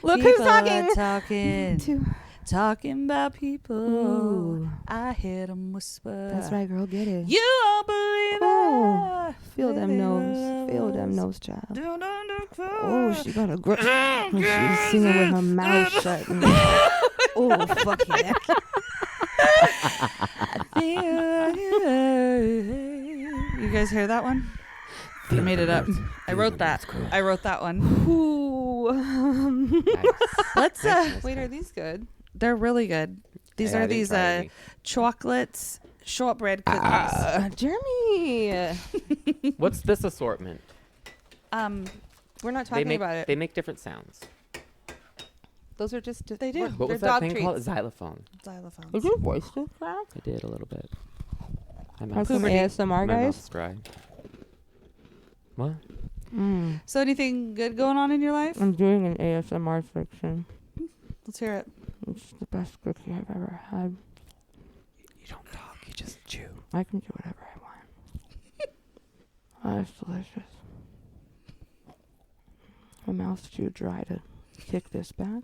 Look People who's talking. are talking. Talking about people. Ooh. I hear them whisper. That's right, girl. Get it. You won't believe Oh, it. feel them Baby nose. Feel them loves. nose, child. Don't understand. Oh, she got a great. She's singing with her mouth shut. Oh, fuck yeah. You guys hear that one? I made it up. I wrote that. I wrote that one. Ooh. Let's Wait, are these good? they're really good. These Yeah, are I didn't these try any. chocolates shortbread cookies. Jeremy. What's this assortment? We're not They talking make about it. they make different sounds. Those are just. They do. What They're was that dog thing called? treats. Xylophone. Xylophones. Is your voice still cracked? I did a little bit. My Have mouth's, some Puberty. ASMR, my guys. mouth's dry. What? So anything good going on in your life? I'm doing an ASMR section. Let's hear it. It's the best cookie I've ever had. You don't talk. You just chew. I can do whatever I want. Oh, it's delicious. My mouth's too dry to kick this back.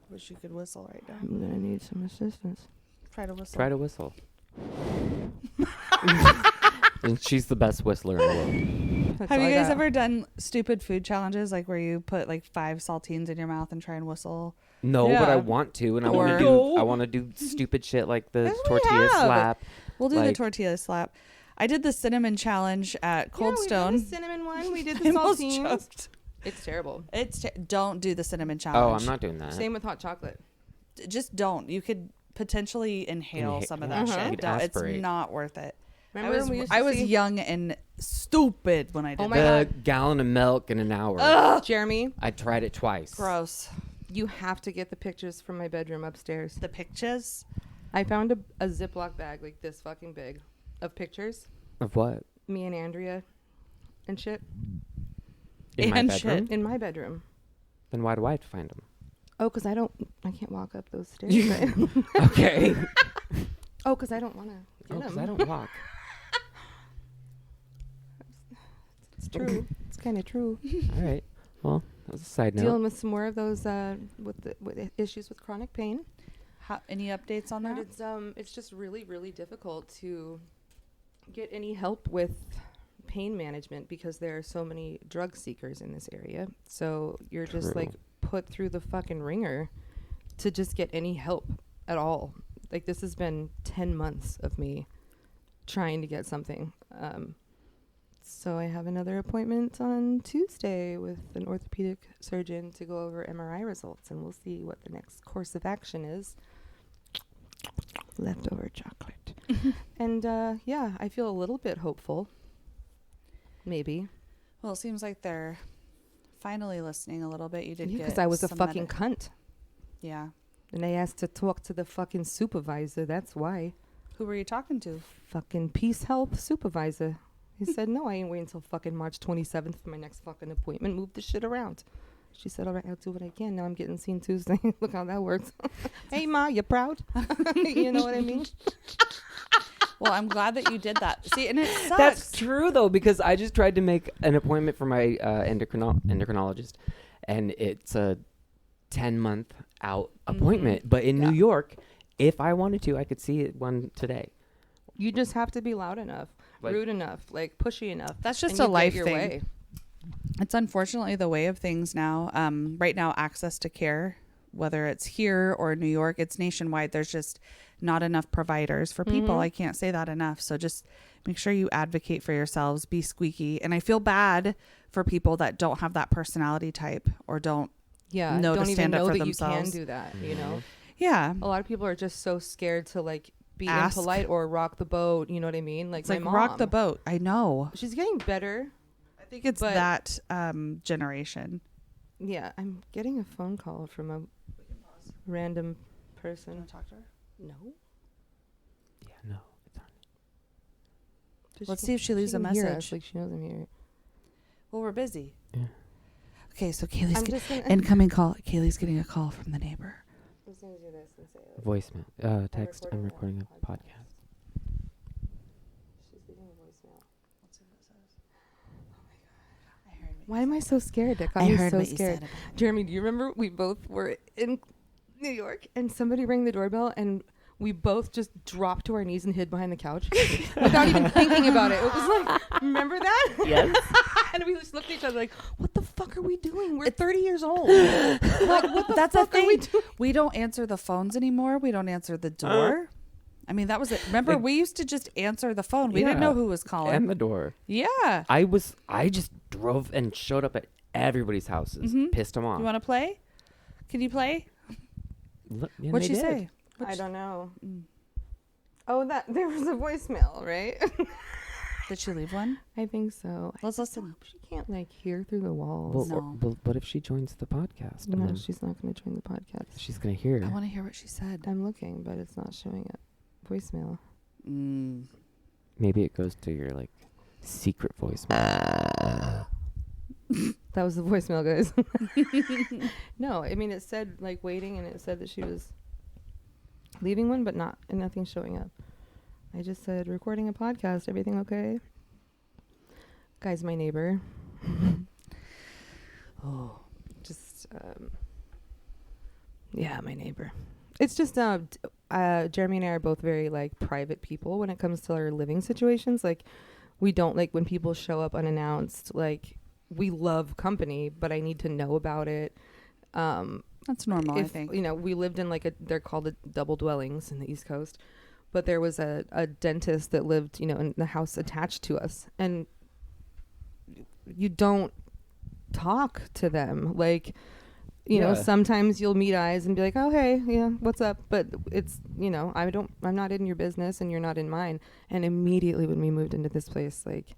Wish you could whistle right now. I'm gonna need some assistance. Try to whistle. Try to whistle. And she's the best whistler in the world. That's Have all you I guys got. ever done stupid food challenges, like where you put like 5 saltines in your mouth and try and whistle? No, but I Yeah. want to, and I Or- want to do. No. I want to do stupid shit like the Yes, we tortilla have. slap. We'll do the Like- tortilla slap. I did the cinnamon challenge at Cold We Stone. did the cinnamon one. We did I the almost saltines. choked. It's terrible. Don't do the cinnamon Oh, challenge. I'm not doing that. Same with hot chocolate. Just don't. You could potentially inhale Inha- some of that Uh-huh. shit. You'd Don't- It's aspirate. not worth it. Remember when we used to I was see young and stupid when I did Oh my that. The gallon of milk in an hour. Jeremy, I tried it twice. Gross. you have to get the pictures from my bedroom upstairs. The pictures. I found a Ziploc bag like this fucking big of pictures. Of what? Me and Andrea and shit In my And bedroom. shit. in my bedroom. Then why do I have to find them? Oh, because I can't walk up those stairs. Right? Okay. Oh, because I don't want to Oh, get because them. I don't walk. It's true. It's kind of true. All right. Well, that was a side note. Dealing with some more of those with issues with chronic pain. Any updates on that? It's just really, really difficult to get any help with pain management because there are so many drug seekers in this area. So you're just like put through the fucking ringer to just get any help at all. Like this has been 10 months of me trying to get something. So I have another appointment on Tuesday with an orthopedic surgeon to go over MRI results, and we'll see what the next course of action is. Leftover chocolate. And yeah, I feel a little bit hopeful. Maybe. Well, it seems like they're finally listening a little bit. You did get because I was a some fucking cunt. Yeah. And I asked to talk to the fucking supervisor. That's why. Who were you talking to? Fucking Peace Health supervisor. He said, no, I ain't waiting until fucking March 27th for my next fucking appointment. Move the shit around. She said, all right, I'll do what I can. Now I'm getting seen Tuesday. Look how that works. Hey, Ma, you proud? You know what I mean? Well, I'm glad that you did that. See, and it sucks. That's true, though, because I just tried to make an appointment for my endocrinologist, and it's a 10-month out appointment. But in New York, if I wanted to, I could see it one today. You just have to be loud enough, rude enough, like pushy enough. That's just a life thing. It's unfortunately the way of things now. Right now, access to care, whether it's here or New York, it's nationwide. There's just not enough providers for people. I can't say that enough. So just make sure you advocate for yourselves. Be squeaky. And I feel bad for people that don't have that personality type or don't know to stand up for themselves. You can do that, you know? Yeah. A lot of people are just so scared to like be Ask. impolite or rock the boat. You know what I mean? Like It's my like mom. rock the boat. I know. She's getting better. I think it's that generation. Yeah, I'm getting a phone call from a random person. You want to talk to her? No. Yeah, no. It's on. Let's see if she leaves a can hear message. us, like she knows I'm here. Well, we're busy. Yeah. Okay, so Kaylee's I'm just gonna incoming call. Kaylee's getting a call from the neighbor. I'm just gonna do this and say like, Voicemail. Text. I'm recording a podcast. she's leaving a voicemail. Let's see what it says. Oh my god! I heard. Why am I so scared? That got I me heard so what you scared. said about Jeremy, do you remember we both were in New York and somebody rang the doorbell and we both just dropped to our knees and hid behind the couch without even thinking about it. It was like, remember that? Yes. And we just looked at each other like, what the fuck are we doing? We're 30 years old. Like, what the That's the fuck are we thing. doing? We don't answer the phones anymore. We don't answer the door. I mean, that was it. Remember, we used to just answer the phone. We didn't know who was calling. And the door. Yeah. I just drove and showed up at everybody's houses. Pissed them off. You want to play? Can you play? Yeah, What'd they she did. say? I don't know. Oh, that there was a voicemail, right? Did she leave one? I think so. Let's listen. She can't like hear through the walls. Well, what if she joins the podcast? And No, then she's not going to join the podcast. she's gonna hear. I want to hear what she said. I'm looking, but it's not showing up. Voicemail. Maybe it goes to your like secret voicemail. That was the voicemail, guys. No, I mean it said like waiting, and it said that she was leaving one, but nothing showing up. I just said recording a podcast. Everything okay? Guys, my neighbor. Oh, Just yeah, my neighbor. It's just Jeremy and I are both very like private people when it comes to our living situations. Like we don't like when people show up unannounced. Like we love company, but I need to know about it. that's normal, I think. You know, we lived in like they're called double dwellings in the East Coast, but there was a dentist that lived, you know, in the house attached to us, and you don't talk to them. Like, you know, sometimes you'll meet eyes and be like, oh, hey, yeah, what's up? But it's, you know, I'm not in your business and you're not in mine. And immediately when we moved into this place, like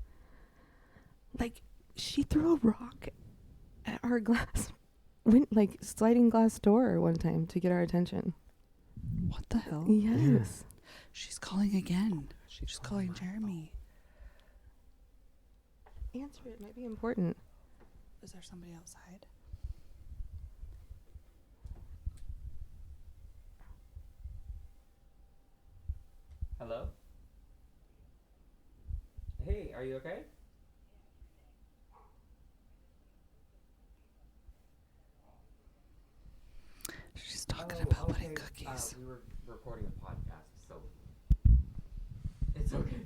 she threw a rock at our like sliding glass door one time to get our attention. What the hell? Yes. She's calling again. She's calling Jeremy. Answer it. Might be important. Is there somebody outside? Hello. Hey, are you okay? She's talking about putting cookies Jeez. We were recording a podcast, so it's okay.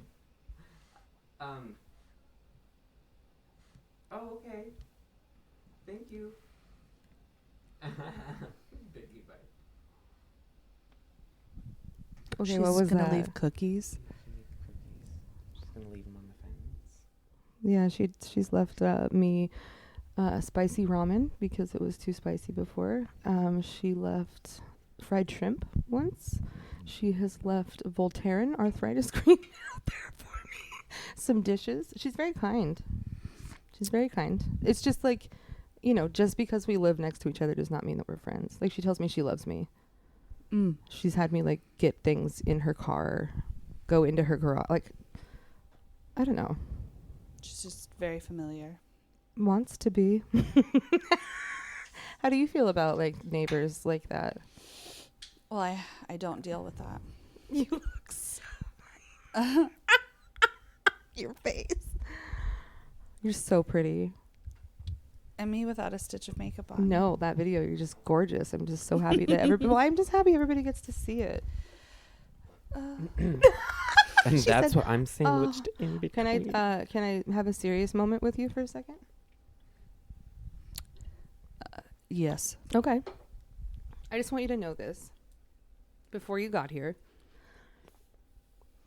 Oh, okay. Thank you. Biggie bite. Okay, She's what was gonna that? leave cookies. She's gonna leave them on the fence. Yeah, she's left me spicy ramen because it was too spicy before. She left fried shrimp once. She has left Voltaren arthritis cream out there for me. Some dishes. She's very kind. She's very kind. It's just like, you know, just because we live next to each other does not mean that we're friends. Like, she tells me she loves me. She's had me, like, get things in her car, go into her garage. Like, I don't know. She's just very familiar. Wants to be. How do you feel about, like, neighbors like that? Well, I don't deal with that. You look so funny. Your face. You're so pretty. And me without a stitch of makeup on. No, that video, you're just gorgeous. I'm just so happy that everybody. Well, I'm just happy everybody gets to see it. And She that's said, what I'm sandwiched in between. Can I have a serious moment with you for a second? Yes. Okay. I just want you to know this. Before you got here,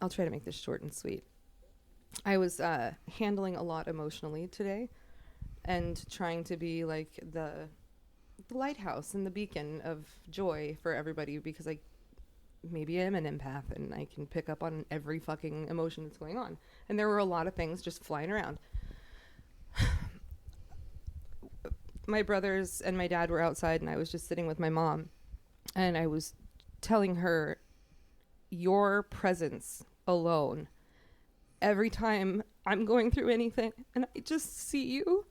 I'll try to make this short and sweet. I was handling a lot emotionally today and trying to be like the lighthouse and the beacon of joy for everybody because I maybe am an empath and I can pick up on every fucking emotion that's going on. And there were a lot of things just flying around. My brothers and my dad were outside and I was just sitting with my mom and I was telling her, your presence alone, every time I'm going through anything and I just see you,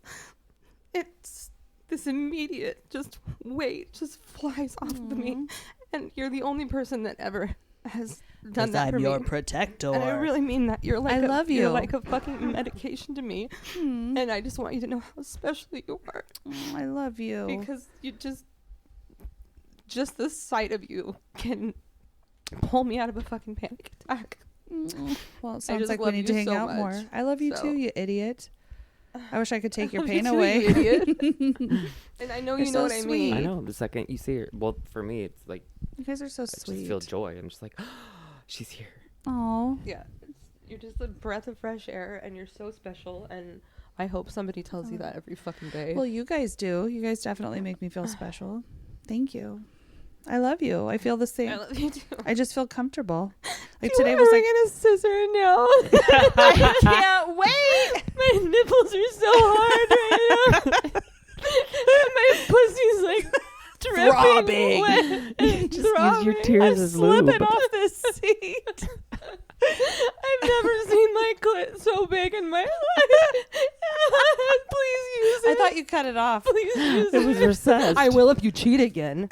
it's this immediate just weight just flies off of me. And you're the only person that ever has done that for me. I'm your protector. And I really mean that. You're like I love you. You're like a fucking medication to me. And I just want you to know how special you are. Oh, I love you. Because you just the sight of you can pull me out of a fucking panic attack. Well, it sounds just like we love need you to hang so out much. more. I love you So- too, you idiot. I wish I could take your I love you pain too, away. you idiot. And I know You're you so know what I mean. sweet. I know. The second you see her, well, for me, it's like You guys are so I sweet. just feel joy. I'm just like, she's here. Oh, Yeah. You're just a breath of fresh air and you're so special. And I hope somebody tells you that every fucking day. well, you guys do. You guys definitely make me feel special. Thank you. I love you. I feel the same. I love you too. I just feel comfortable. Like You today are was like, wearing a scissor now. I can't wait. My nipples are so hard right now. My pussy's like dripping Throbbing. wet and Just use your tears I'm as lube. slipping off this seat. I've never seen my clit so big in my life. Please use it. I thought you cut it off. Please use It was recessed. I will if you cheat again.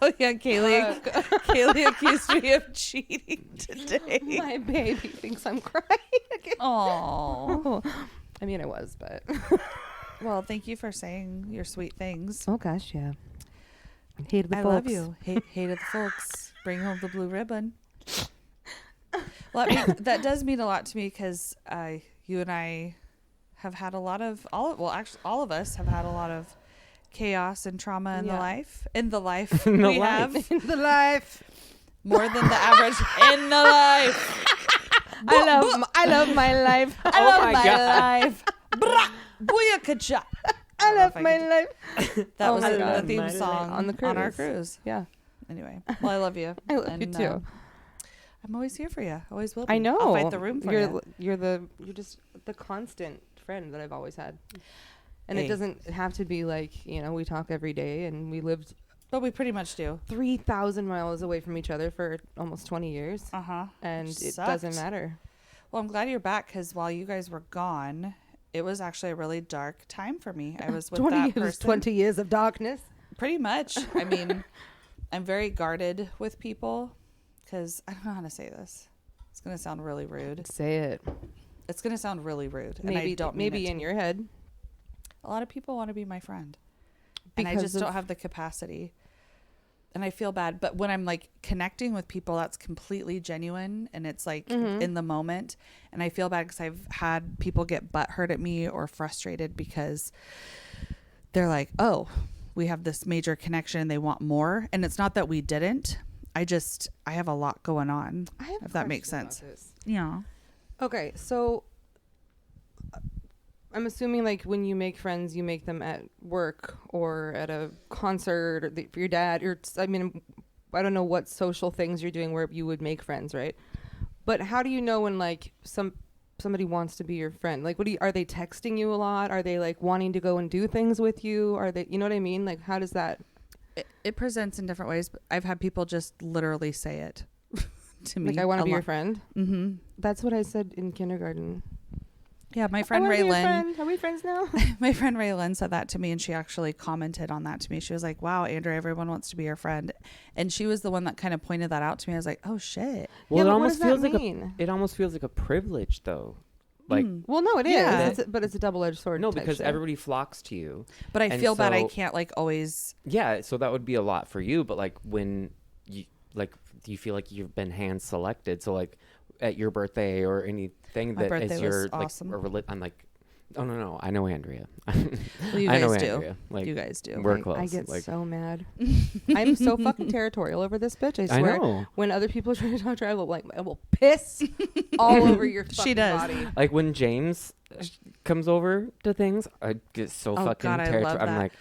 Oh yeah, Kaylee accused me of cheating today. My baby thinks I'm crying again. Oh. I mean, I was, but. Well, thank you for saying your sweet things. Oh, gosh, yeah. Hate the I folks. love you. Hated the folks. Bring home the blue ribbon. Well, that does mean a lot to me because you and I have had a lot of all of us have had a lot of chaos and trauma in the life. In the life In the we life. have In the life. more than the average in the life. I love my life. I love my my God. life. Brah, booyakacha. I love if I my could- life. That Oh was my the God. theme My song life. on our cruise. Yeah. Anyway, well, I love you. I love you too. I'm always here for you. Always will be. I know. I'll fight the room for you. You're just the constant friend that I've always had. And Hey. it doesn't have to be like, you know, we talk every day and we lived But we pretty much do. 3,000 miles away from each other for almost 20 years. Uh-huh. And Which it sucked. doesn't matter. Well, I'm glad you're back because while you guys were gone, it was actually a really dark time for me. I was with 20 that years, person. 20 years of darkness. Pretty much. I mean, I'm very guarded with people because I don't know how to say this. It's going to sound really rude. Say it. It's going to sound really rude. Maybe, and I don't mean maybe it to in be. your head. A lot of people want to be my friend. And I Because just of- don't have the capacity. and I feel bad. But when I'm like connecting with people, that's completely genuine and it's like in the moment. And I feel bad because I've had people get butthurt at me or frustrated because they're like, oh, we have this major connection. They want more. And it's not that we didn't. I have a lot going on. If that makes sense. Yeah. Okay. So I'm assuming like when you make friends, you make them at work or at a concert or for your dad. I don't know what social things you're doing where you would make friends, right? But how do you know when like somebody wants to be your friend? Like, are they texting you a lot? Are they like wanting to go and do things with you? Are they, you know what I mean? Like, how does that? It presents in different ways, but I've had people just literally say it to me. Like, I want to be your friend. Mm-hmm. That's what I said in kindergarten. Yeah, my friend Raylan. Are we friends now? My friend Raylan said that to me, and she actually commented on that to me. She was like, "Wow, Andrea, everyone wants to be your friend," and she was the one that kind of pointed that out to me. I was like, "Oh shit." Well, yeah, it almost feels like it almost feels like a privilege, though. Like, well, no, it is, Yeah. but it's a double-edged sword. no, type because shit. everybody flocks to you. But I And feel bad I so- can't like always. Yeah, so that would be a lot for you. But like when you feel like you've been hand selected, so like at your birthday or anything My that birthday is was your awesome. I'm like, oh no, I know Andrea. Well, you I know guys do. Andrea. Like, You guys do. We're close. I get like, so mad. I'm so fucking territorial over this bitch. I I swear. know. When other people try to talk to her, I will piss all over your fucking She does. body. Like when James comes over to things, I get so Oh, fucking God, I territorial. love I'm that. like,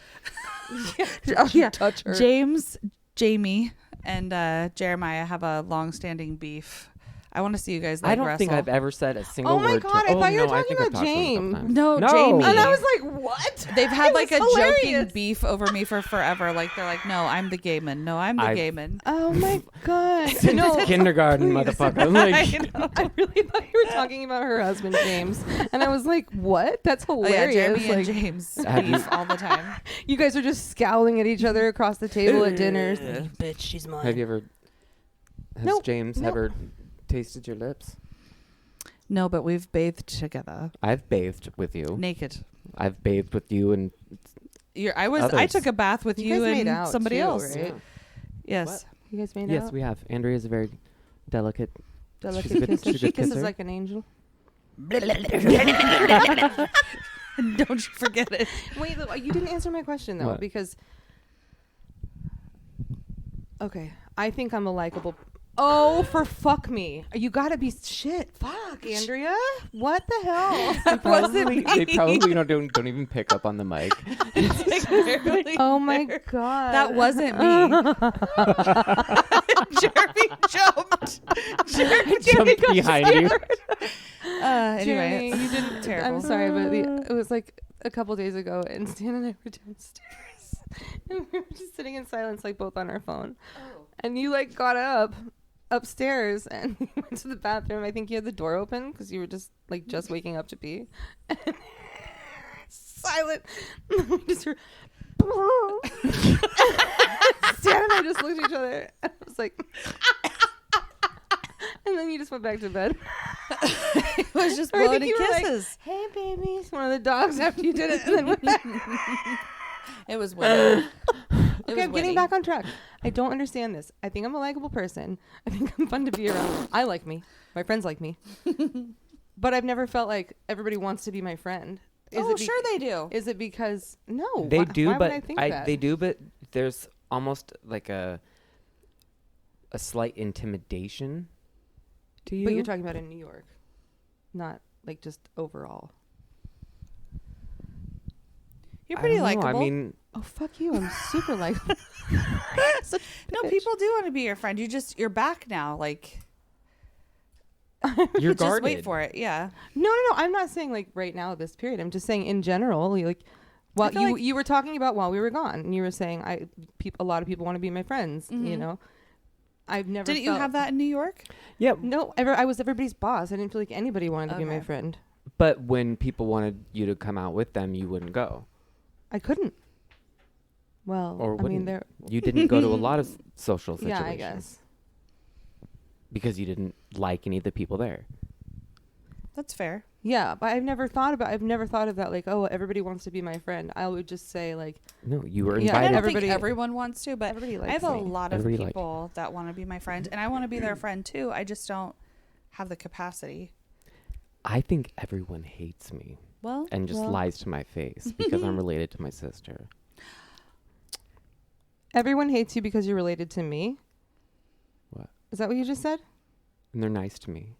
Oh yeah, touch her. James, Jamie, and Jeremiah have a long-standing beef. I want to see you guys. Like, I don't think wrestle. I've ever said a single Oh my word. God, to, I thought you were no, talking think I've about talked to him a couple James. times. No, Jamie. And I was like, what? They've had It like a was joking hilarious. beef over me for forever. Like they're like, no, I'm the gay man. No, I'm the I've- gay man. Oh my God. Since No, kindergarten, motherfucker. I'm like, I really thought you were talking about her husband, James. And I was like, what? That's Oh, yeah, hilarious. Jeremy and Like, James Have you- beef all the time. you guys are just scowling at each other across the table at dinners. Like, bitch, she's mine. have you ever? Has Nope, James nope. ever tasted your lips? No, but we've bathed together, I've bathed with you. naked. I've bathed with you, and I Others. took a bath with You you, guys made and out somebody too, else. right? Yes. What? You guys made yes, out? we have. Andrea's a very delicate. Delicate she's a good- kisser. she's a She good kisses kisser. like an angel. Don't you forget it. Wait, look, you didn't answer my question though, What? because okay, I think I'm a likable. Oh, for fuck me! You gotta be shit. Fuck, Andrea. What the hell? They probably don't even pick up on the mic. Oh my God, That wasn't me. Jeremy jumped. Jumped behind you. Anyway, Jeremy, it's you didn't. terrible. I'm sorry, but it was like a couple days ago, and Stan and I were downstairs, and we were just sitting in silence, like both on our phone. And you like got up upstairs and went to the bathroom. I think you had the door open because you were just waking up to pee. Silent. We just heard. Stan and I just looked at each other. And I was like, and then you just went back to bed. It was just Or I blowing think you were like, kisses. hey, baby. One of the dogs after you did it. And then went back. It was winning. Okay, I'm getting back on track. I don't understand this. I think I'm a likable person. I think I'm fun to be around. I like me. My friends like me. But I've never felt like everybody wants to be my friend. Sure they do. Is it because no? They why, do, why but would I think that? they do, but there's almost like a slight intimidation to you. But you're talking about in New York, not like just overall. You're I pretty don't know. likable. I mean, Oh fuck you! I'm super likable. no, people do want to be your friend. You're back now. Like, you're just guarded. wait for it. Yeah. No. I'm not saying like right now this period. I'm just saying in general. Like, well, feel like- you were talking about while we were gone, and you were saying a lot of people want to be my friends. You know, I've never. Didn't you have that in New York? Yeah, No, I was everybody's boss. I didn't feel like anybody wanted to be my Okay. friend. but when people wanted you to come out with them, you wouldn't go. I couldn't. Well, Or I mean, wouldn't. there. You didn't go to a lot of social situations. Yeah, I guess. Because you didn't like any of the people there. That's fair. Yeah, but I've never thought of that. Like, oh, everybody wants to be my friend. I would just say like, No, you were Yeah, I invited. don't everybody- think everyone wants to, but everybody I likes have a me. lot of Everybody people that want to be my friend, and I want to be their friend too. I just don't have the capacity. I think everyone hates me Well, and just lies to my face because I'm related to my sister. Everyone hates you because you're related to me. What? Is that what you just said? And they're nice to me.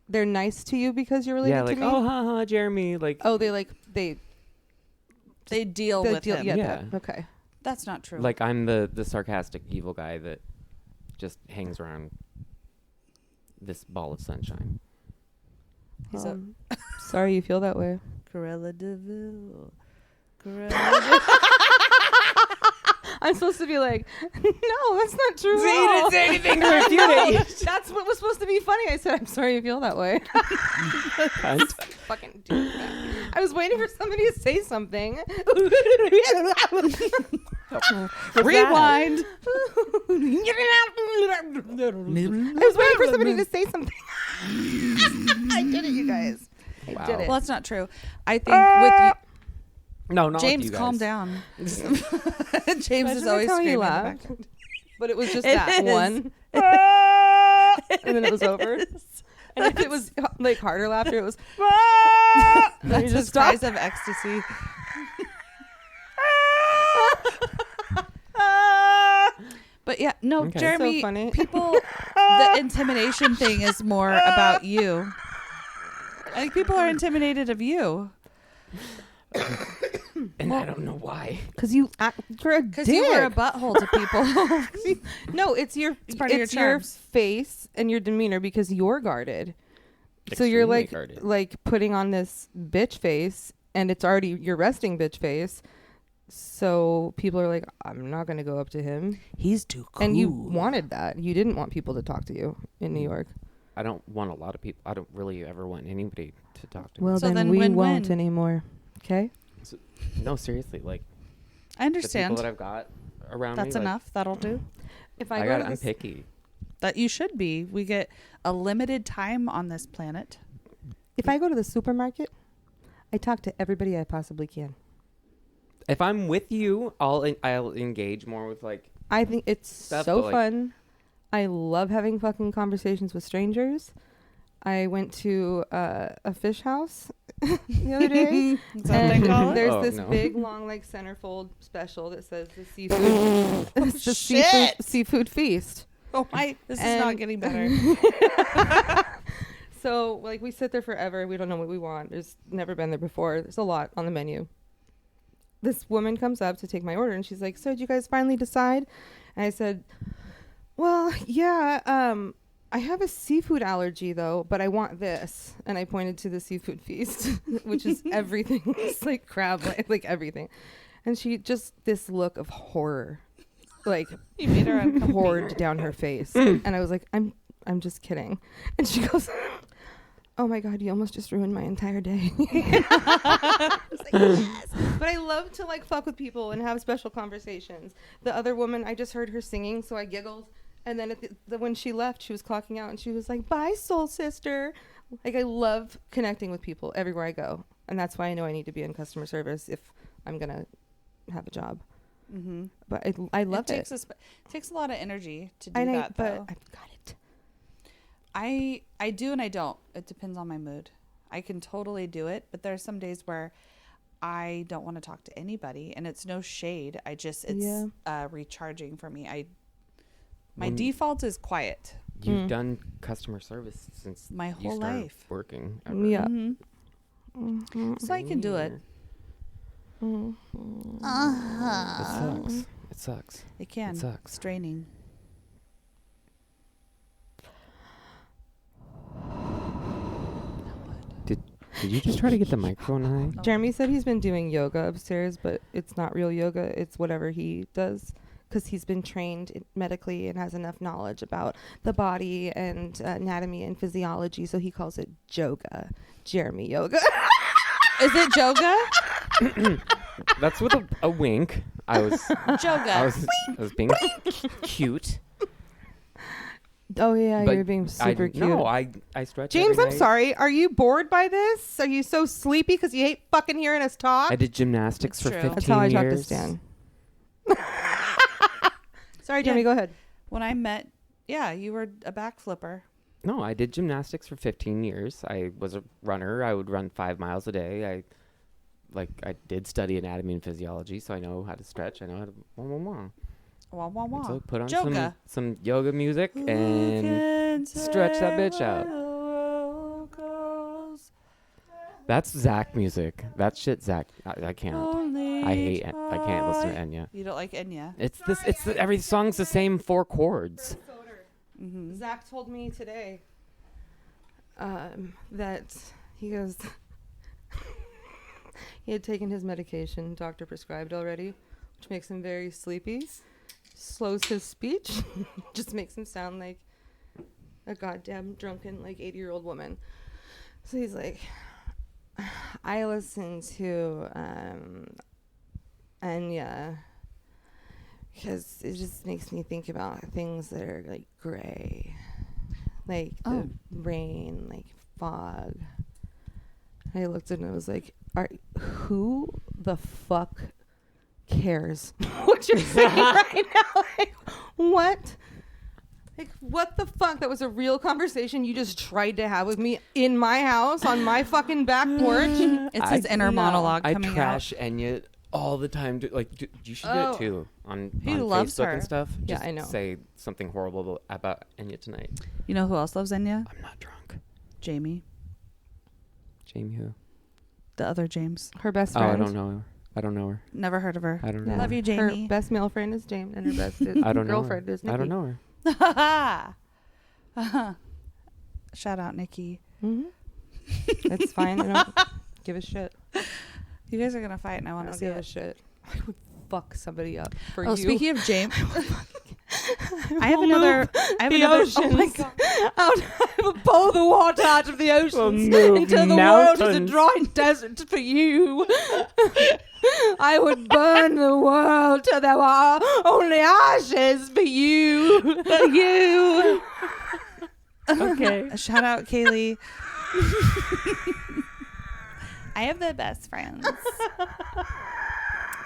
They're nice to you because you're related Yeah, like, to me. oh, haha, Jeremy. Like, Oh, they they deal with him. Yeah. Yeah. Okay. That's not true. like I'm the sarcastic evil guy that just hangs around this ball of sunshine. He's sorry you feel that way. Corella Deville. I'm supposed to be like, no, that's not true. See, at you all." didn't say anything to refute it. That's what was supposed to be funny. I said, I'm sorry you feel that way. Cunt. Fucking dude. I was waiting for somebody to say something. Rewind. I was waiting for somebody to say something. I did it, you guys. I Wow. did it. Well, that's not true. I think with you, No, not James, with you calm guys. down. James Imagine is always how screaming. you in the laughed. background. But it was just It that is. one. And then it was over. And if it was like harder laughter, it was. That's just his stop. cries of ecstasy. But yeah, no, Okay. Jeremy, So funny. people, the intimidation thing is more about you. I think people are intimidated of you. And I don't know why. Because you're a Because you were a butthole to people. No, it's your part of your charms. face and your demeanor because you're guarded. So you're Extremely like guarded. like putting on this bitch face, and it's already your resting bitch face. So people are like, I'm not going to go up to him. He's too cool. And you wanted that. You didn't want people to talk to you in New York. I don't want a lot of people. I don't really ever want anybody to talk to Well, me. So then, then we win-win. won't anymore. Okay? No, seriously. Like, I the understand. people that I've got around That's me. enough. That'll do. If Like, I go to I'm this, picky. That you should be. We get a limited time on this planet. if I go to the supermarket, I talk to everybody I possibly can. If I'm with you, I'll engage more with like. I think it's Stuff, so but, like- fun. I love having fucking conversations with strangers. I went to a fish house the other day. Is that what they call it? There's Oh, this no. big long like centerfold special that says the seafood it's the shit. seafood feast. Oh my! This is not And- getting better. So like we sit there forever. We don't know what we want. There's never been there before. There's a lot on the menu. This woman comes up to take my order and she's like, "So did you guys finally decide?" And I said, "Well, yeah. I have a seafood allergy though, but I want this." And I pointed to the seafood feast, which is everything. It's like crab, like everything. And she just this look of horror, like You made her uncomfortable. poured down her face. And I was like, I'm just kidding. And she goes, "Oh my God, you almost just ruined my entire day." I was like, yes. But I love to like fuck with people and have special conversations. The other woman, I just heard her singing, so I giggled. And then at when she left, she was clocking out and she was like, "Bye, soul sister." Like, I love connecting with people everywhere I go. And that's why I know I need to be in customer service if I'm going to have a job. Mm-hmm. But I love it. Takes a lot of energy to do I know, that, but though. I've got it. I do and I don't. It depends on my mood. I can totally do it, but there are some days where I don't want to talk to anybody, and it's no shade. It's recharging for me. My default is quiet. You've done customer service since My you whole started life. working. Yeah. Mm-hmm. So I can do it. It sucks. It sucks. It can. It sucks. It's draining. Did you just try to get the microphone high? Jeremy said he's been doing yoga upstairs, but it's not real yoga. It's whatever he does because he's been trained medically and has enough knowledge about the body and anatomy and physiology. So he calls it yoga. Jeremy yoga. Is it yoga? That's with a wink. I was Yoga. I was being cute. Oh yeah, But you're being super cute. No, I stretch. James, every I'm night. sorry. Are you bored by this? Are you so sleepy because you hate fucking hearing us talk? I did gymnastics It's for true. 15 That's how I years. talk to Stan. Sorry, Jamie. Yeah. Go ahead. When I met, yeah, you were a back flipper. No, I did gymnastics for 15 years. I was a runner. I would run 5 miles a day. I did study anatomy and physiology, so I know how to stretch. I know how to Wah, wah, wah. So put on Yoga. some yoga music and stretch that bitch out. That's Zack music. That's shit Zack. I can't. I hate it. I can't listen to Enya. You don't like Enya? Every song's the same 4 chords. Mm-hmm. Zach told me today that he goes. He had taken his medication, doctor prescribed already, which makes him very sleepy. Slows his speech, just makes him sound like a goddamn drunken, like 80-year-old woman. So he's like, I listen to Enya because it just makes me think about things that are like gray, like the rain, like fog. I looked at him and I was like, who the fuck cares what you're saying right now? Like, what? Like, what the fuck? That was a real conversation you just tried to have with me in my house on my fucking back porch? It's his inner monologue I coming trash Enya all the time. You should do it too on He on loves Facebook her. and stuff. Yeah, Just I know. Say something horrible about Enya tonight. out. You know who else loves Enya? I'm not drunk. Jamie. Jamie who? The other James. Her best Oh, friend. I don't know her. I don't know her. Never heard of her. I don't know. Yeah. Love you, Her Jamie. best male friend is James, and her best I don't know. girlfriend Her. is Nikki. I don't know her. Shout out, Nikki. Mm-hmm. It's fine. I don't give a shit. You guys are gonna fight, and I I want to don't see give a it. shit. I would fuck somebody up for Oh, you. speaking of James, I have will another. move I have the another. oceans. Oh my god! I will pull the water out of the oceans move until the world is a mountains. dry desert for you. I would burn the world till there were only ashes for you. For you. Okay. Shout out, Kaylee. I have the best friends.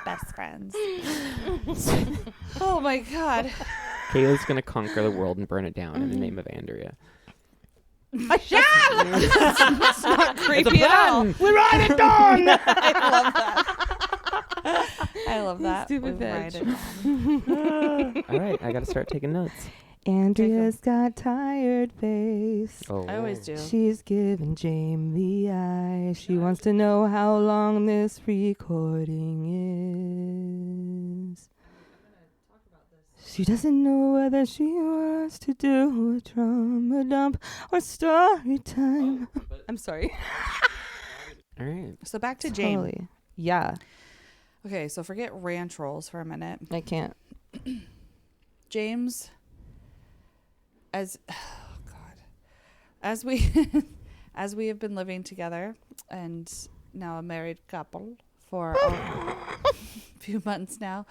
Best friends. Oh my god. Kaylee's gonna conquer the world and burn it down in the name of Andrea. It's not creepy at all. We ride it down. I love that. Stupid We bitch. ride it. All right, I gotta start taking notes. Andrea's got tired face. Oh, I always do. She's giving Jamie the eye. She wants to know how long this recording is. She doesn't know whether she wants to do a drama dump or story time. I'm sorry. All right. So back to James. Totally. Yeah, Okay, so forget ranch rolls for a minute. I can't. James, as we as we have been living together and now a married couple for a few months now,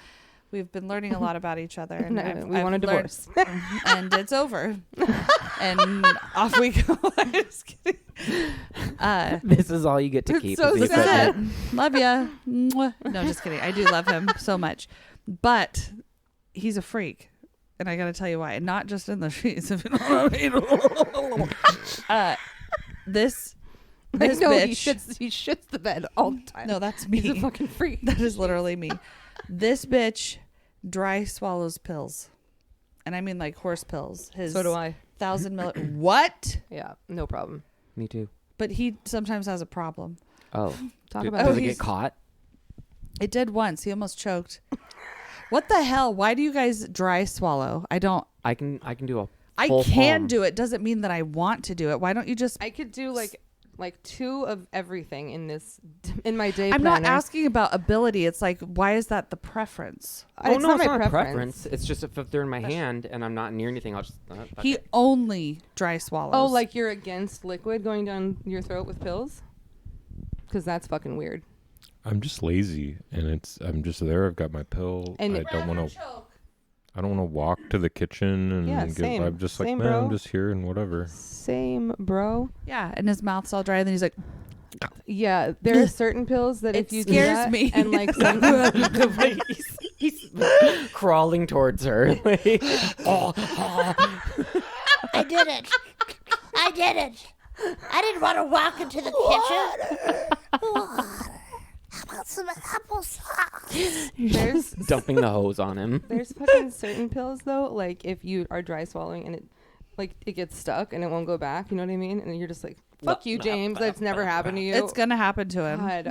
we've been learning a lot about each other. And No, I've we want a learned- divorce. and it's over. And off we go. I'm just kidding. This is all you get to It's keep. so is the This is sad. equipment. it. Love ya. Mwah. No, just kidding. I do love him so much, but he's a freak, and I got to tell you why. Not just in the sheets. If you know what I mean. This I know bitch. he shits the bed all the time. No, that's me. He's a fucking freak. That is literally me. This bitch dry swallows pills, and I mean like horse pills. His So do I. 1,000 ml. What? Yeah, no problem. Me too. But he sometimes has a problem. Oh, Talk Dude, about does Oh, it he's- get caught? It did once. He almost choked. What the hell? Why do you guys dry swallow? I don't. I can do a. I full can palm. do it. Doesn't mean that I want to do it. Why don't you just? I could do like 2 of everything in my day I'm planner. not asking about ability. It's like, why is that the preference? Oh It's no, not it's my not a preference. It's just if they're in my hand and I'm not near anything, I'll just. Fuck He it. only dry swallows. Oh, like you're against liquid going down your throat with pills? Because that's fucking weird. I'm just lazy, and I'm just there. I've got my pill. And I don't want to. I don't want to walk to the kitchen and Yeah, same. I'm just like, Same, man, bro. I'm just here and whatever. Same, bro. Yeah, and his mouth's all dry, and then he's like, Yeah, there are certain pills that It if you do scares that, me. and like some, he's crawling towards her. Like, I did it. I did it. I didn't want to walk into the kitchen. Water. How about some applesauce? there's dumping the hose on him. there's fucking certain pills though, like if you are dry swallowing and it gets stuck and it won't go back, you know what I mean? And you're just like, fuck you, James. That's never happened to you. it's gonna happen to him. God.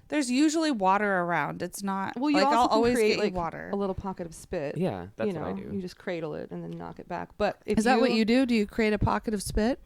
There's usually water around. It's not. Well, you like, also I'll can always create get like you water. a little pocket of spit. Yeah, that's you know, what I do. you just cradle it and then knock it back. But if Is that what you do? Do you create a pocket of spit?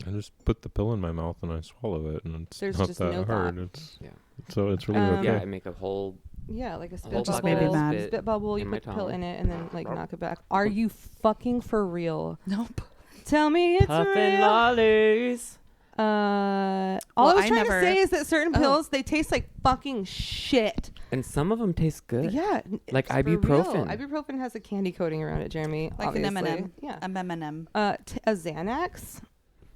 I just put the pill in my mouth and I swallow it, and it's There's not just that no hard. thought. It's Yeah. So it's really Um, okay. Yeah, I make a whole Yeah, like a whole spit just bucket made me of bubble. mad. Spit bubble. You in my put the pill tongue. in it and then like knock it back. Are you fucking for real? Nope. Tell me it's puffin' real. lollies. All Well, I was I trying never- to say is that certain Oh. pills they taste like fucking shit. And some of them taste good. Yeah, Like it's for ibuprofen. real. Ibuprofen has a candy coating around it, Jeremy. Like an obviously. M&M. Yeah. A M&M. A Xanax.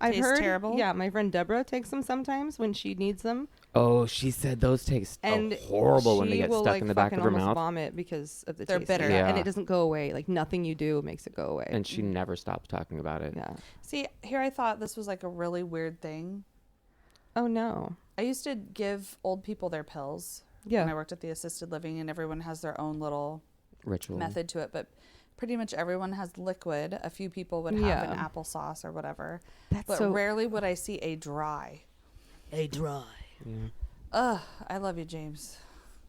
I've Tastes heard. terrible? Yeah, my friend Deborah takes them sometimes when she needs them, Oh, she said those taste and horrible when they she get will, stuck like, in the back fucking of her almost mouth. vomit because of the They're taste bitter. of it. and Yeah. it doesn't go away. Like nothing you do makes it go away. And she never stops talking about it. yeah. See, here I thought this was like a really weird thing. Oh no. I used to give old people their pills when I Yeah. worked at the assisted living, and everyone has their own little Ritual. method to it, but pretty much everyone has liquid. A few people would have Yeah. an applesauce or whatever, That's but so. rarely would I see a dry. A dry. Yeah. Ugh, I love you, James.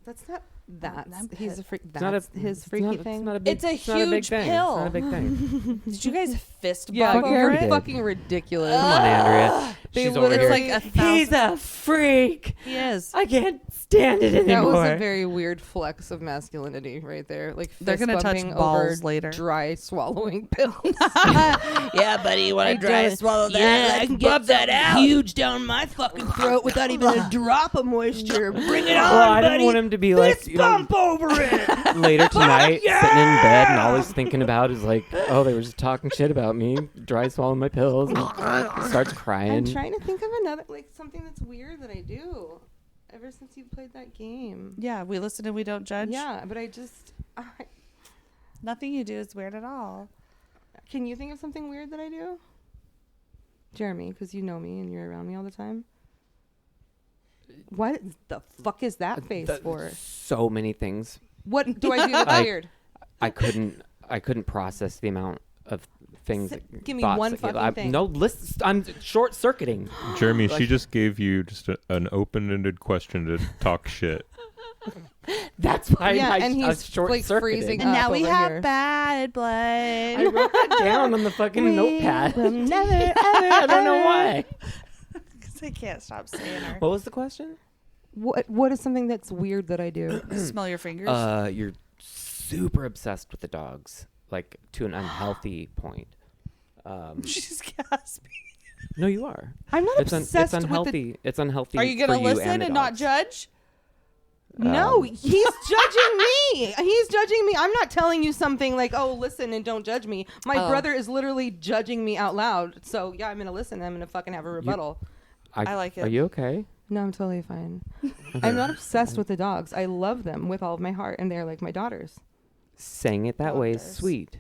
That's not that. I'm He's a pissed. freak. It's not a- That's his it's freaky not- thing. It's, not a big, It's a not a big huge thing. pill. It's not a big thing. Did you guys fist bump yeah, Fuck over yeah, we you're it? did. fucking ridiculous. Come on, Andrea. They She's over literally- here. It's like a He's a freak. He is. I can't stand it That anymore. was a very weird flex of masculinity right there. Like They're fist gonna touch bumping balls over later. dry swallowing pills. Yeah, buddy, you want I to dry don't- and swallow that? Yeah, I can get bump that out. huge down my fucking throat without even a drop of moisture. Bring it on, well, I buddy. didn't want him to be like, you know, Bump over it. later tonight, sitting in bed, and all he's thinking about is like, oh, they were just talking shit about me, dry swallowing my pills, and starts I'm crying. trying to think of another, like something that's weird that I do. Ever since you played that game. Yeah, we listen and we don't judge. Yeah, but I just. Nothing you do is weird at all. Can you think of something weird that I do? Jeremy, because you know me and you're around me all the time. What the fuck is that face for? So many things. What do I do that's I- weird? I couldn't process the amount of things. Give me thoughts one that came- fucking thing. No, listen, I'm short circuiting. Jeremy, she Like- just gave you just an open-ended question to talk shit. That's why Yeah, I, and I was he's, short like, circuiting. freezing And now up we over have here. bad blood. I wrote that down on the fucking notepad. will never, ever, I don't know why. Because I can't stop saying her. What was the question? What is something that's weird that I do? Smell your fingers. You're super obsessed with the dogs, like to an unhealthy point. She's gasping. No, you are. I'm not It's obsessed unhealthy. It's unhealthy. Are you gonna for you listen the and not dogs. judge? No, he's judging me. He's judging me. I'm not telling you something like, oh, listen and don't judge me. My Oh. brother is literally judging me out loud. So, yeah, I'm going to listen. I'm going to fucking have a rebuttal. I like it. Are you okay? No, I'm totally fine. I'm not obsessed with the dogs. I love them with all of my heart, and they're like my daughters. Saying it that way is Daughters. sweet.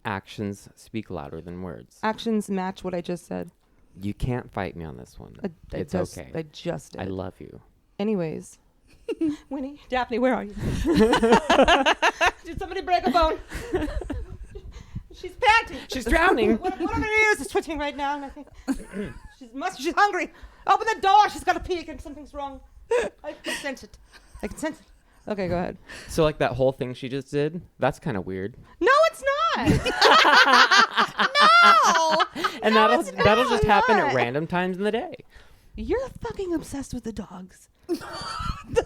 Actions speak louder than words. Actions match what I just said. You can't fight me on this one. It's okay. I just did. I love you. Anyways. Winnie, Daphne, where are you? Did somebody break a bone? She's panting. She's drowning. One of her ears is twitching right now, and I think she's hungry. Open the door. She's got to pee, and something's wrong. I can sense it. Okay, go ahead. So like that whole thing she just did, that's kind of weird. No, it's not. No. And No, that'll it's just happen not. at random times in the day. You're fucking obsessed with the dogs.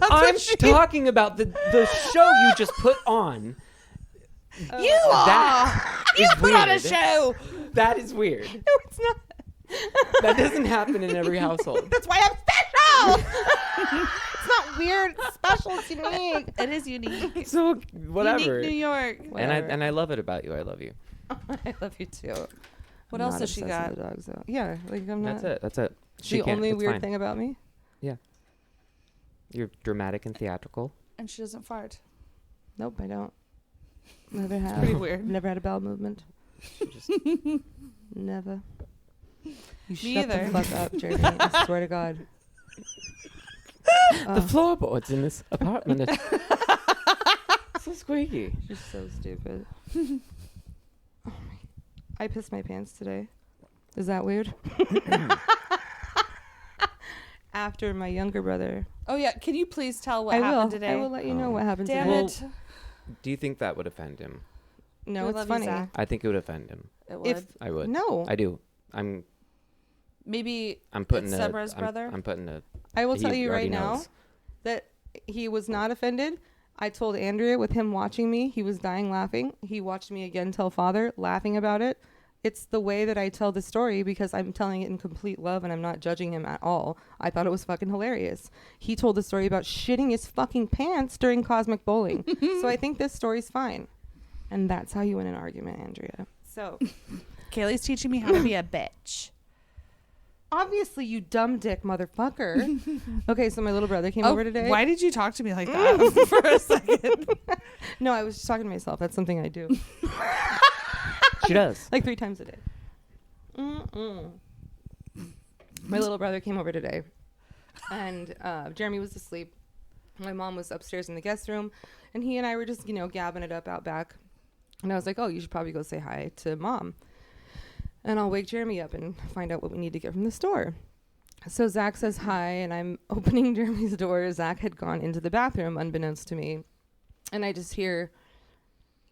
I'm talking about the show you just put on. You That You is put on a weird. show. That is weird. No, it's not. That doesn't happen in every household. That's why I'm special. It's not weird. It's special. It's unique. It is unique. So whatever. Unique New York. And I love it about you. I love you. I love you too. What I'm else not has she obsessed got? with the dogs, though. Yeah, like I'm not. That's it. The only weird thing about me. You're dramatic and theatrical. And she doesn't fart. Nope, I don't. Never have. Pretty weird. Never had a bowel movement. Just Never. You Me shut either. the fuck up, Jeremy. I swear to God. the floorboards in this apartment are so squeaky. You're so stupid. I pissed my pants today. Is that weird? After my younger brother. Oh yeah, can you please tell what happened today? I will let you know what happened Damn today. it. Do you think that would offend him? No, We it's love you, funny. Zack. I think it would offend him. It would. If I would. no, I do. I'm Maybe putting it's Sebra's brother. I'm putting a. I will he tell you already right now knows. that he was not offended. I told Andrea with him watching me, he was dying laughing. He watched me again tell father, laughing about it. It's the way that I tell the story because I'm telling it in complete love and I'm not judging him at all. I thought it was fucking hilarious. He told the story about shitting his fucking pants during Cosmic Bowling. So I think this story's fine. And that's how you win an argument, Andrea. So Kaylee's teaching me how to be a bitch. obviously, you dumb dick motherfucker. Okay, so my little brother came over today. Why did you talk to me like that for a second? No, I was just talking to myself. That's something I do. She does. Like 3 times a day. My little brother came over today, and Jeremy was asleep. My mom was upstairs in the guest room, and he and I were just, gabbing it up out back. And I was like, oh, you should probably go say hi to mom. And I'll wake Jeremy up and find out what we need to get from the store. So Zack says hi, and I'm opening Jeremy's door. Zack had gone into the bathroom, unbeknownst to me. And I just hear,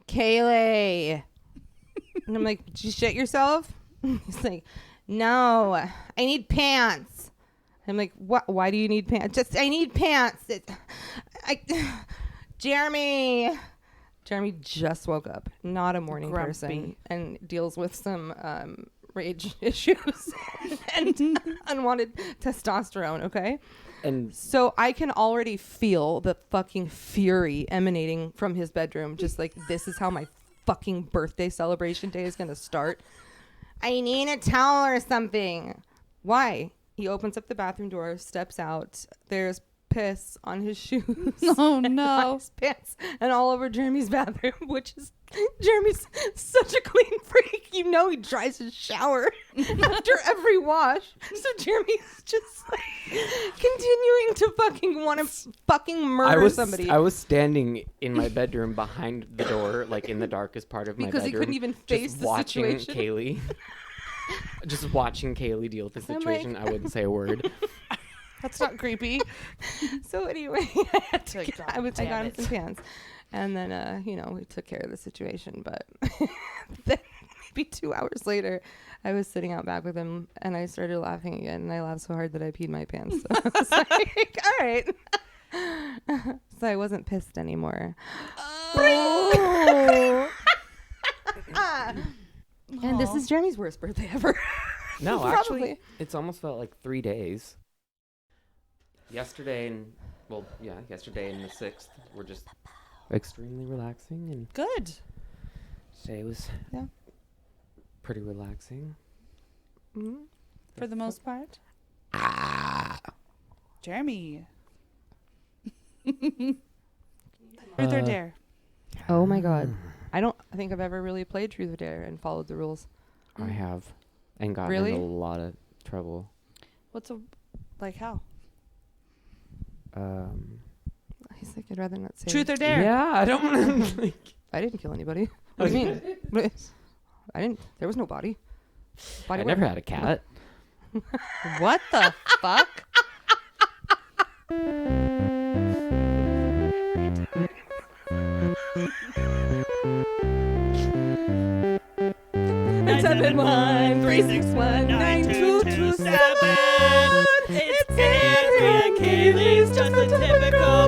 Kaylee. And I'm like, did you shit yourself? He's like, no, I need pants. I'm like, what? Why do you need pants? I need pants. Jeremy just woke up, not a morning person, and deals with some rage issues and unwanted testosterone. Okay. And So I can already feel the fucking fury emanating from his bedroom. Just like, this is how my fucking birthday celebration day is going to start. I need a towel or something. Why? He opens up the bathroom door, steps out. There's piss on his shoes. Oh, and no. on his pants and all over Jeremy's bathroom, which is, Jeremy's such a clean freak. He dries his shower after every wash. So Jeremy's just like continuing to fucking want to fucking murder somebody. I was standing in my bedroom behind the door, like in the darkest part of my bedroom. Because he couldn't even face just the watching situation. Kaylee. Just watching Kaylee deal with the I'm like- situation. I wouldn't say a word. That's not creepy. So anyway, I got him some pants, and then we took care of the situation. But then maybe 2 hours later, I was sitting out back with him, and I started laughing again, and I laughed so hard that I peed my pants. So I was like, all right. So I wasn't pissed anymore. Oh. And this is Jeremy's worst birthday ever. No, Probably. actually, it's almost felt like 3 days. Yesterday and the 6th were just extremely relaxing, and Good. today was pretty relaxing. Mm-hmm. For the most part. Jeremy. Truth or dare? Oh my God. I don't think I've ever really played Truth or Dare and followed the rules. I have, and gotten Really? in a lot of trouble. How? He's like, I'd rather not say. Truth or dare? Yeah, I don't want to. I didn't kill anybody. What do you mean? I didn't. There was no body. I never had a cat. What the fuck? It's 713619227. It's Andrea Kaylee's just a typical